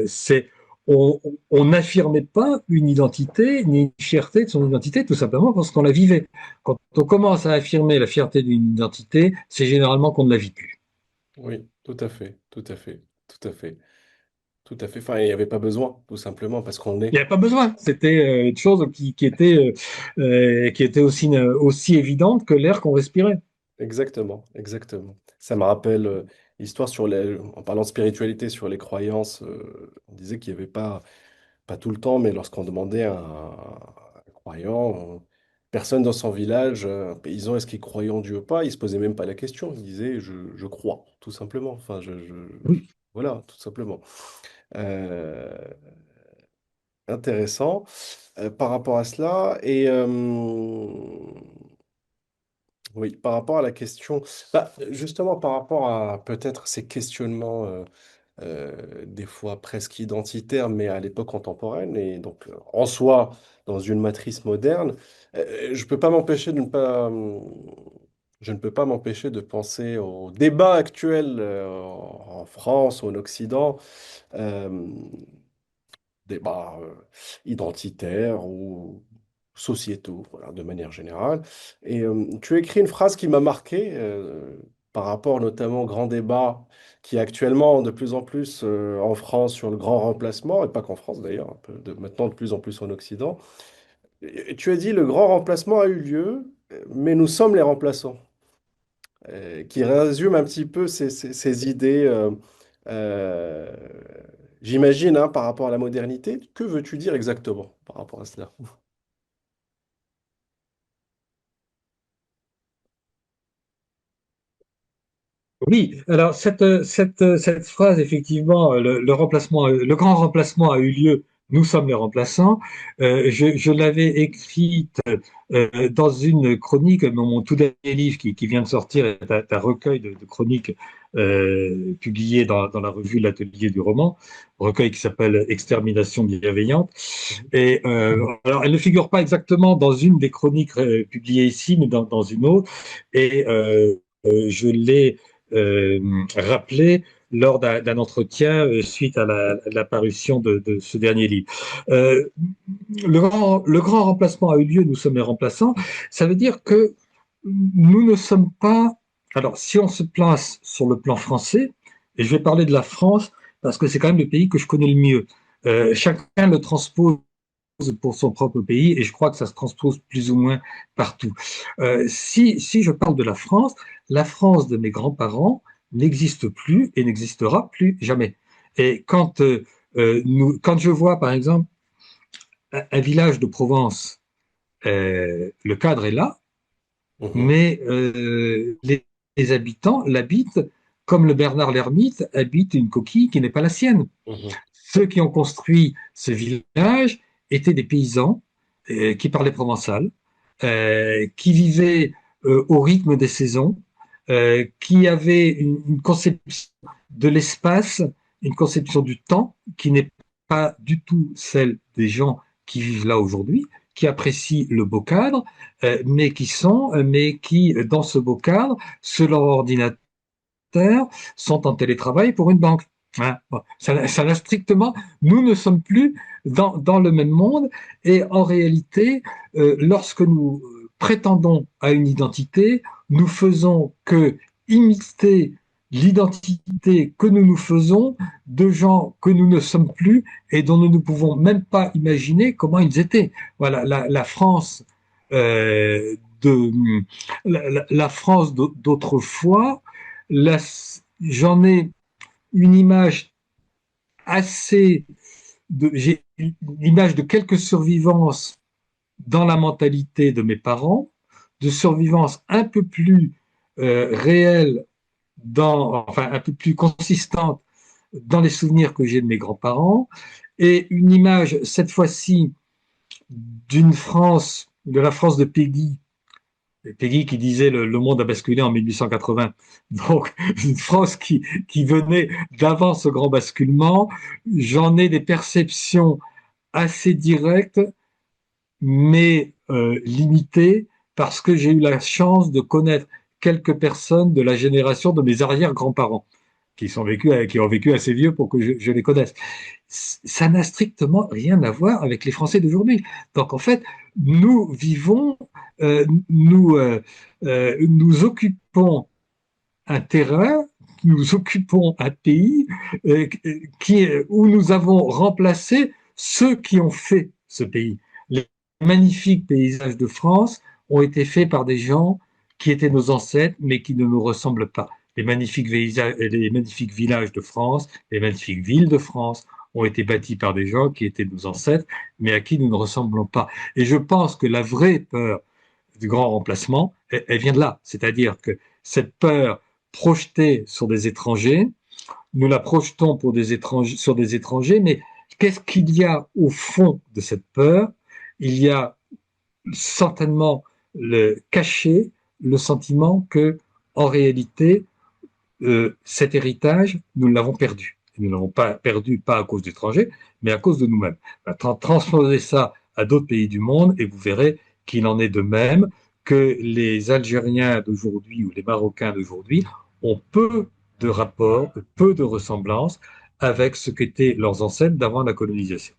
C'est on n'affirmait pas une identité ni une fierté de son identité, tout simplement parce qu'on la vivait. Quand on commence à affirmer la fierté d'une identité, c'est généralement qu'on ne la vit plus. Oui, tout à fait, tout à fait, tout à fait, tout à fait. Enfin, il n'y avait pas besoin, tout simplement, parce qu'on Il est. n'y avait pas besoin. C'était une chose qui était aussi évidente que l'air qu'on respirait. Exactement, exactement. Ça me rappelle l'histoire sur les, en parlant de spiritualité, sur les croyances. On disait qu'il n'y avait pas tout le temps, mais lorsqu'on demandait à un croyant, personne dans son village, un paysan, est-ce qu'il croyait en Dieu ou pas, il se posait même pas la question. Il disait, je crois, tout simplement. Enfin, Oui. voilà, tout simplement. Euh, Intéressant par rapport à cela. Et oui, par rapport à la question, bah, justement par rapport à peut-être ces questionnements des fois presque identitaires, mais à l'époque contemporaine, et donc en soi dans une matrice moderne, je peux pas m'empêcher de ne pas, je ne peux pas m'empêcher de penser au débat actuel en France, ou en Occident. euh, Débats identitaires ou sociétaux, voilà, de manière générale. Et tu as écrit une phrase qui m'a marqué par rapport notamment au grand débat qui est actuellement de plus en plus en France sur le grand remplacement, et pas qu'en France d'ailleurs, un peu maintenant de plus en plus en Occident. Et tu as dit le grand remplacement a eu lieu, mais nous sommes les remplaçants, qui résume un petit peu ces idées. Euh, J'imagine, hein, par rapport à la modernité, que veux-tu dire exactement par rapport à cela? Oui, alors cette phrase, effectivement, le remplacement, le grand remplacement a eu lieu, nous sommes les remplaçants. Je l'avais écrite dans une chronique, dans mon tout dernier livre qui vient de sortir, est un recueil de chroniques publié dans la revue L'Atelier du roman, recueil qui s'appelle Extermination bienveillante. Et alors, elle ne figure pas exactement dans une des chroniques publiées ici, mais dans une autre. Et je l'ai rappelé lors d'un entretien suite à la parution de ce dernier livre. Euh, le grand remplacement a eu lieu, nous sommes les remplaçants. Ça veut dire que nous ne sommes pas. Alors, si on se place sur le plan français, et je vais parler de la France parce que c'est quand même le pays que je connais le mieux. Chacun le transpose pour son propre pays et je crois que ça se transpose plus ou moins partout. Si je parle de la France de mes grands-parents n'existe plus et n'existera plus jamais. Et quand je vois par exemple un village de Provence, le cadre est là, Mhm, mais les habitants l'habitent comme le Bernard l'ermite habite une coquille qui n'est pas la sienne. mhm, Ceux qui ont construit ce village étaient des paysans qui parlaient provençal, qui vivaient au rythme des saisons, qui avaient une conception de l'espace, une conception du temps qui n'est pas du tout celle des gens qui vivent là aujourd'hui, qui apprécient le beau cadre, mais qui, dans ce beau cadre, sur leur ordinateur, sont en télétravail pour une banque. Hein. Bon, ça n'a strictement, nous ne sommes plus dans le même monde et en réalité, lorsque nous prétendons à une identité, nous faisons que imiter l'identité que nous nous faisons de gens que nous ne sommes plus et dont nous ne pouvons même pas imaginer comment ils étaient. Voilà, la France de la France d'autrefois, j'en ai une image assez j'ai une image de quelques survivances dans la mentalité de mes parents, de survivance un peu plus réelle, enfin un peu plus consistante dans les souvenirs que j'ai de mes grands-parents, et une image cette fois-ci d'une France, de la France de Peggy qui disait le monde a basculé en 1880. Donc, une France qui venait d'avant ce grand basculement. J'en ai des perceptions assez directes, mais limitées, parce que j'ai eu la chance de connaître quelques personnes de la génération de mes arrière-grands-parents qui ont vécu assez vieux pour que je les connaisse. Ça n'a strictement rien à voir avec les Français d'aujourd'hui. Donc en fait, nous vivons, nous occupons un terrain, nous occupons un pays où nous avons remplacé ceux qui ont fait ce pays. Les magnifiques paysages de France ont été faits par des gens qui étaient nos ancêtres, mais qui ne nous ressemblent pas. Les magnifiques villages de France, les magnifiques villes de France ont été bâtis par des gens qui étaient nos ancêtres, mais à qui nous ne ressemblons pas. Et je pense que la vraie peur du grand remplacement, elle vient de là. C'est-à-dire que cette peur projetée sur des étrangers, nous la projetons sur des étrangers, mais qu'est-ce qu'il y a au fond de cette peur? Il y a certainement caché le sentiment que, en réalité, cet héritage, nous l'avons perdu. Nous ne l'avons pas perdu, pas à cause d'étrangers, mais à cause de nous-mêmes. Transposez ça à d'autres pays du monde et vous verrez qu'il en est de même, que les Algériens d'aujourd'hui ou les Marocains d'aujourd'hui ont peu de rapports, peu de ressemblances avec ce qu'étaient leurs ancêtres d'avant la colonisation.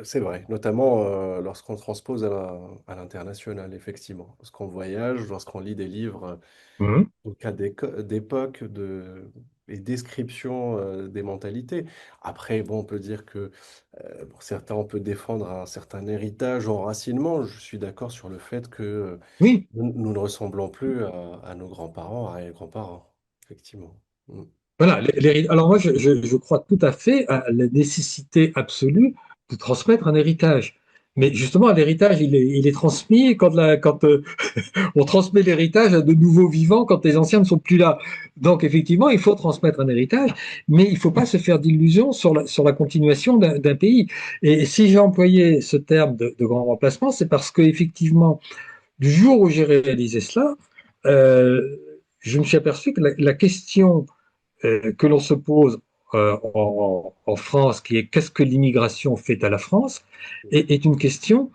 C'est vrai, notamment lorsqu'on transpose à l'international, effectivement. Lorsqu'on voyage, lorsqu'on lit des livres Mmh. au cas d'époque et description des mentalités. Après, bon, on peut dire que pour certains, on peut défendre un certain héritage, enracinement. Je suis d'accord sur le fait que Oui, nous ne ressemblons plus à nos grands-parents, à nos grands-parents, effectivement. Mm. voilà. Alors moi, je crois tout à fait à la nécessité absolue de transmettre un héritage. Mais justement, l'héritage, il est transmis quand on transmet l'héritage à de nouveaux vivants quand les anciens ne sont plus là. Donc effectivement, il faut transmettre un héritage, mais il ne faut pas se faire d'illusions sur la continuation d'un pays. Et si j'ai employé ce terme de grand remplacement, c'est parce que effectivement, du jour où j'ai réalisé cela, euh, je me suis aperçu que la question que l'on se pose en France, qui est qu'est-ce que l'immigration fait à la France, est une question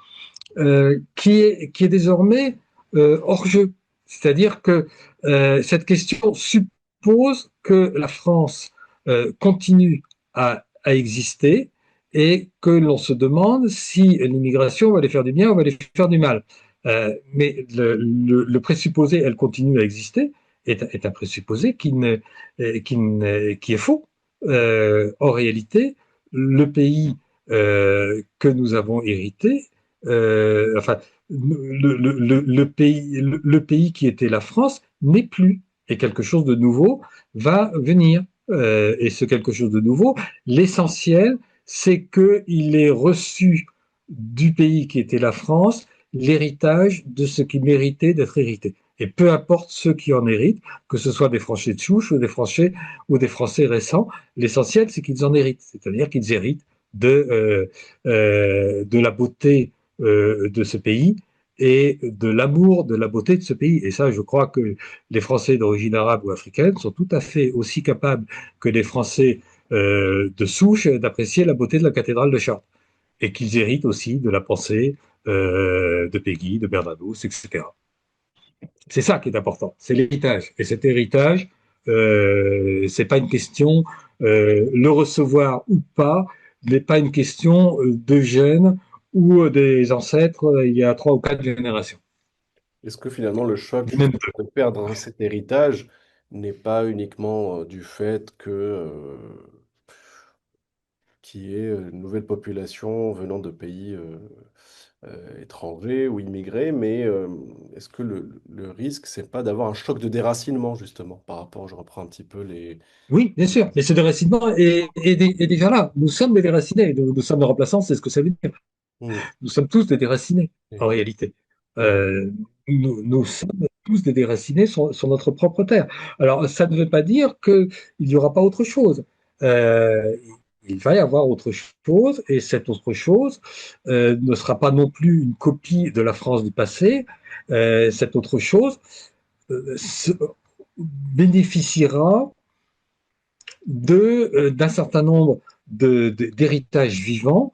qui est désormais hors jeu. C'est-à-dire que cette question suppose que la France continue à exister et que l'on se demande si l'immigration va les faire du bien ou va les faire du mal. Mais le présupposé, elle continue à exister, est un présupposé qui est faux. En réalité, le pays que nous avons hérité, enfin, le pays qui était la France n'est plus, et quelque chose de nouveau va venir. Et ce quelque chose de nouveau, l'essentiel, c'est qu'il ait reçu du pays qui était la France l'héritage de ce qui méritait d'être hérité. Et peu importe ceux qui en héritent, que ce soit des Français de souche ou des Français récents, l'essentiel, c'est qu'ils en héritent. C'est-à-dire qu'ils héritent de la beauté de ce pays et de l'amour de la beauté de ce pays. Et ça, je crois que les Français d'origine arabe ou africaine sont tout à fait aussi capables que les Français de souche d'apprécier la beauté de la cathédrale de Chartres. et qu'ils héritent aussi de la pensée de Peggy, de Bernanos, etc. C'est ça qui est important, c'est l'héritage. Et cet héritage, c'est pas une question, le recevoir ou pas, n'est pas une question de gènes ou des ancêtres il y a 3 ou 4 générations. Est-ce que finalement le choc Même de perdre cet héritage n'est pas uniquement du fait que qu'il y ait une nouvelle population venant de pays étrangers ou immigrés, mais est-ce que le risque, c'est pas d'avoir un choc de déracinement, justement, par rapport, je reprends un petit peu les... Oui, bien sûr, mais ce déracinement est déjà là. Nous sommes des déracinés, nous sommes des remplaçants, c'est ce que ça veut dire. Hmm, Nous sommes tous des déracinés, en mhm, réalité. mhm, Euh, nous sommes tous des déracinés sur notre propre terre. Alors, ça ne veut pas dire qu'il n'y aura pas autre chose. Euh, il va y avoir autre chose, et cette autre chose ne sera pas non plus une copie de la France du passé. Cette autre chose bénéficiera d'un certain nombre d'héritages vivants,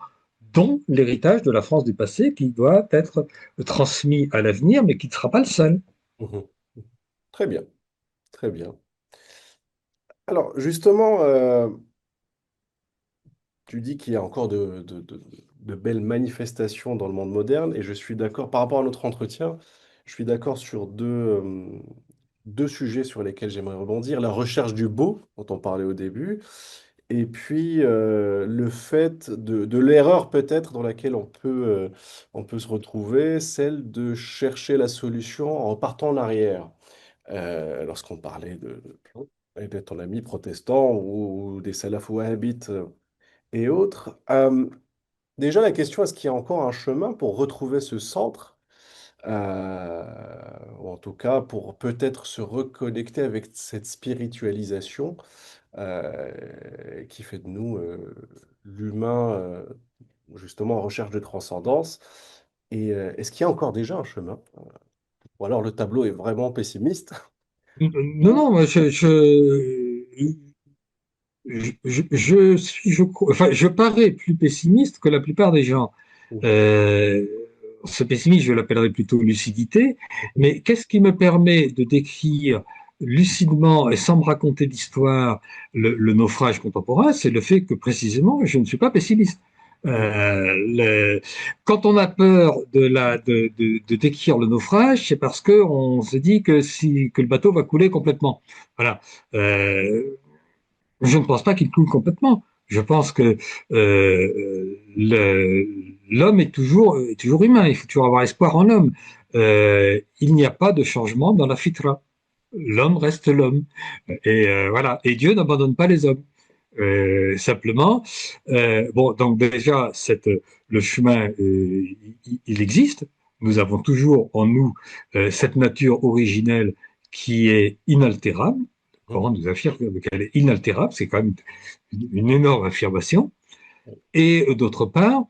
dont l'héritage de la France du passé qui doit être transmis à l'avenir, mais qui ne sera pas le seul. mhm. Très bien, très bien. Alors, justement, tu dis qu'il y a encore de belles manifestations dans le monde moderne, et je suis d'accord, par rapport à notre entretien, je suis d'accord sur deux sujets sur lesquels j'aimerais rebondir. La recherche du beau, dont on parlait au début, et puis le fait de l'erreur peut-être dans laquelle on peut se retrouver, celle de chercher la solution en partant en arrière. Lorsqu'on parlait de ton ami protestant ou des salafs wahhabites et autres. Déjà, la question, est-ce qu'il y a encore un chemin pour retrouver ce centre, ou en tout cas pour peut-être se reconnecter avec cette spiritualisation qui fait de nous l'humain, justement en recherche de transcendance. Et est-ce qu'il y a encore déjà un chemin? Ou alors le tableau est vraiment pessimiste? Non, non, moi, enfin, je parais plus pessimiste que la plupart des gens. Mhm. Euh, Ce pessimisme, je l'appellerais plutôt lucidité. Mais qu'est-ce qui me permet de décrire lucidement et sans me raconter d'histoire le naufrage contemporain? C'est le fait que précisément, je ne suis pas pessimiste. Mhm. Quand on a peur de décrire le naufrage, c'est parce qu'on se dit que le bateau va couler complètement. Voilà. Euh, je ne pense pas qu'il coule complètement. Je pense que l'homme est toujours humain. Il faut toujours avoir espoir en l'homme. Il n'y a pas de changement dans la fitra. L'homme reste l'homme. Et voilà. Et Dieu n'abandonne pas les hommes. Simplement, bon, donc déjà, le chemin, il existe. Nous avons toujours en nous cette nature originelle qui est inaltérable. Le Coran nous affirme qu'elle est inaltérable, c'est quand même une énorme affirmation. Et d'autre part,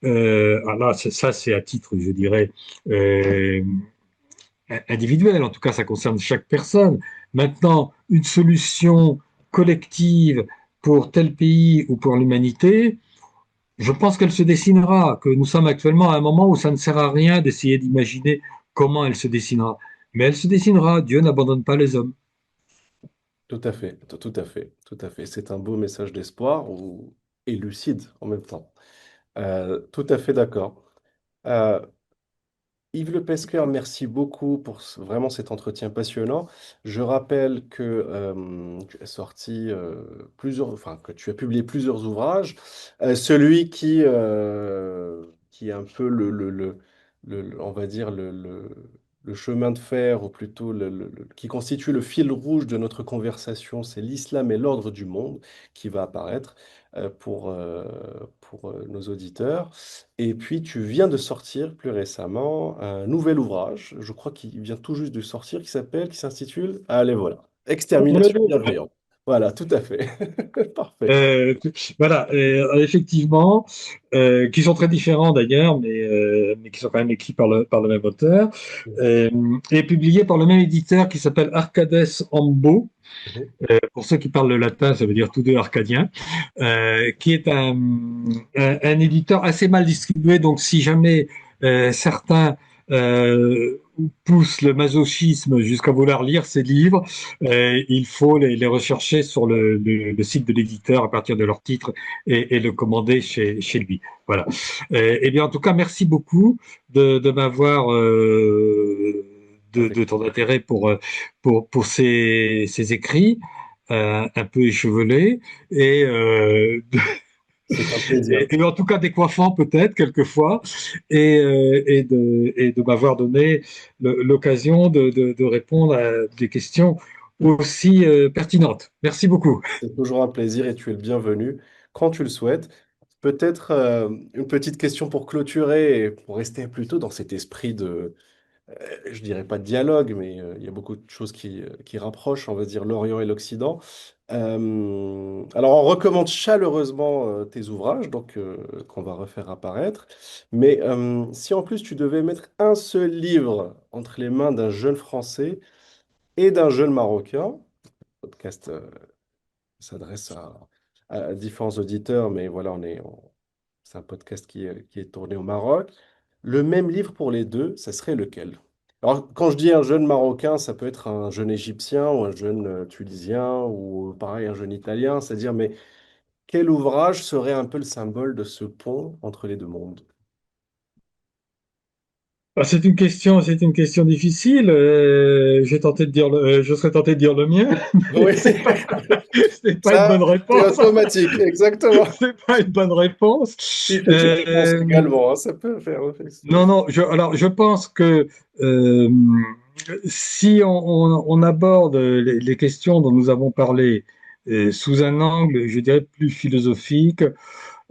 alors là, ça c'est à titre, je dirais, euh, individuel, en tout cas ça concerne chaque personne. Maintenant, une solution collective pour tel pays ou pour l'humanité, je pense qu'elle se dessinera, que nous sommes actuellement à un moment où ça ne sert à rien d'essayer d'imaginer comment elle se dessinera. Mais elle se dessinera, Dieu n'abandonne pas les hommes. Tout à fait, tout à fait, tout à fait. C'est un beau message d'espoir et lucide en même temps. Tout à fait d'accord. Euh, Yves Le Pesqueur, merci beaucoup pour vraiment cet entretien passionnant. Je rappelle que tu as sorti enfin que tu as publié plusieurs ouvrages. Celui qui est un peu on va dire le chemin de fer, ou plutôt qui constitue le fil rouge de notre conversation, c'est l'islam et l'ordre du monde qui va apparaître pour nos auditeurs. Et puis, tu viens de sortir plus récemment un nouvel ouvrage, je crois qu'il vient tout juste de sortir, qui s'intitule, allez voilà, On le Extermination dit. bienveillante. Voilà, tout à fait. Parfait. Euh, voilà, effectivement, qui sont très différents d'ailleurs, mais qui sont quand même écrits par le même auteur, Mhm. euh, et publiés par le même éditeur qui s'appelle Arcades Ambo. Mhm. Pour ceux qui parlent le latin, ça veut dire tous deux arcadiens, qui est un éditeur assez mal distribué. Donc, si jamais certains poussent le masochisme jusqu'à vouloir lire ces livres, il faut les rechercher sur le site de l'éditeur à partir de leur titre et le commander chez lui. Voilà. Eh bien, en tout cas, merci beaucoup de m'avoir Avec de ton intérêt pour ces écrits un peu échevelés et, C'est un plaisir. et en tout cas décoiffants peut-être quelquefois et de m'avoir donné l'occasion de répondre à des questions aussi pertinentes. Merci beaucoup. C'est toujours un plaisir et tu es le bienvenu quand tu le souhaites. Peut-être une petite question pour clôturer et pour rester plutôt dans cet esprit de, je dirais pas de dialogue, mais il y a beaucoup de choses qui rapprochent, on va dire, l'Orient et l'Occident. Alors, on recommande chaleureusement tes ouvrages, donc qu'on va refaire apparaître. Mais si en plus tu devais mettre un seul livre entre les mains d'un jeune Français et d'un jeune Marocain, le podcast s'adresse à différents auditeurs, mais voilà, c'est un podcast qui est tourné au Maroc. Le même livre pour les deux, ça serait lequel? Alors, quand je dis un jeune Marocain, ça peut être un jeune Égyptien ou un jeune Tunisien ou pareil, un jeune Italien, c'est-à-dire, mais quel ouvrage serait un peu le symbole de ce pont entre les deux mondes? Ah, c'est une question difficile. Je serais tenté de dire le mien, mais Oui, c'est pas une ça, bonne c'est réponse. automatique, exactement. C'est pas une bonne réponse. Si tu as une réponse Euh, également, hein, ça peut faire non, non. Alors, je pense que euh, si on aborde les questions dont nous avons parlé sous un angle, je dirais plus philosophique,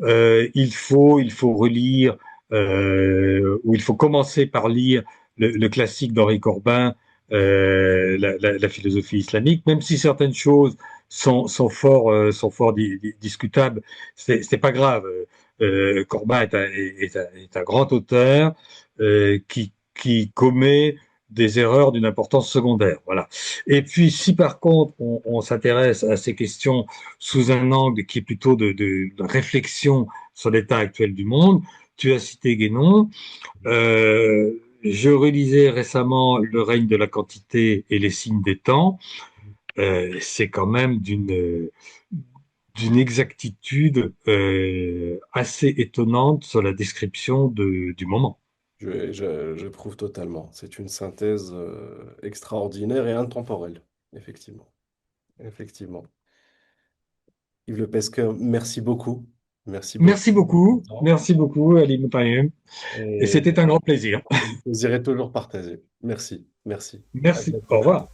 il faut relire ou il faut commencer par lire le classique d'Henri Corbin, la philosophie islamique, même si certaines choses sont fort discutables, c'est pas grave. Corbin est un grand auteur qui commet des erreurs d'une importance secondaire. Voilà. Et puis, si par contre on s'intéresse à ces questions sous un angle qui est plutôt de réflexion sur l'état actuel du monde, tu as cité Guénon. Je relisais récemment Le règne de la quantité et les signes des temps. C'est quand même d'une exactitude assez étonnante sur la description du moment. Je prouve totalement. C'est une synthèse extraordinaire et intemporelle, effectivement. Effectivement. Yves Le Pesqueur, merci beaucoup. Merci beaucoup pour ton temps. Merci beaucoup, Ali Moutaïem, et Et c'était un grand plaisir. le plaisir est toujours partagé. Merci. Merci. À Merci, au bientôt. revoir.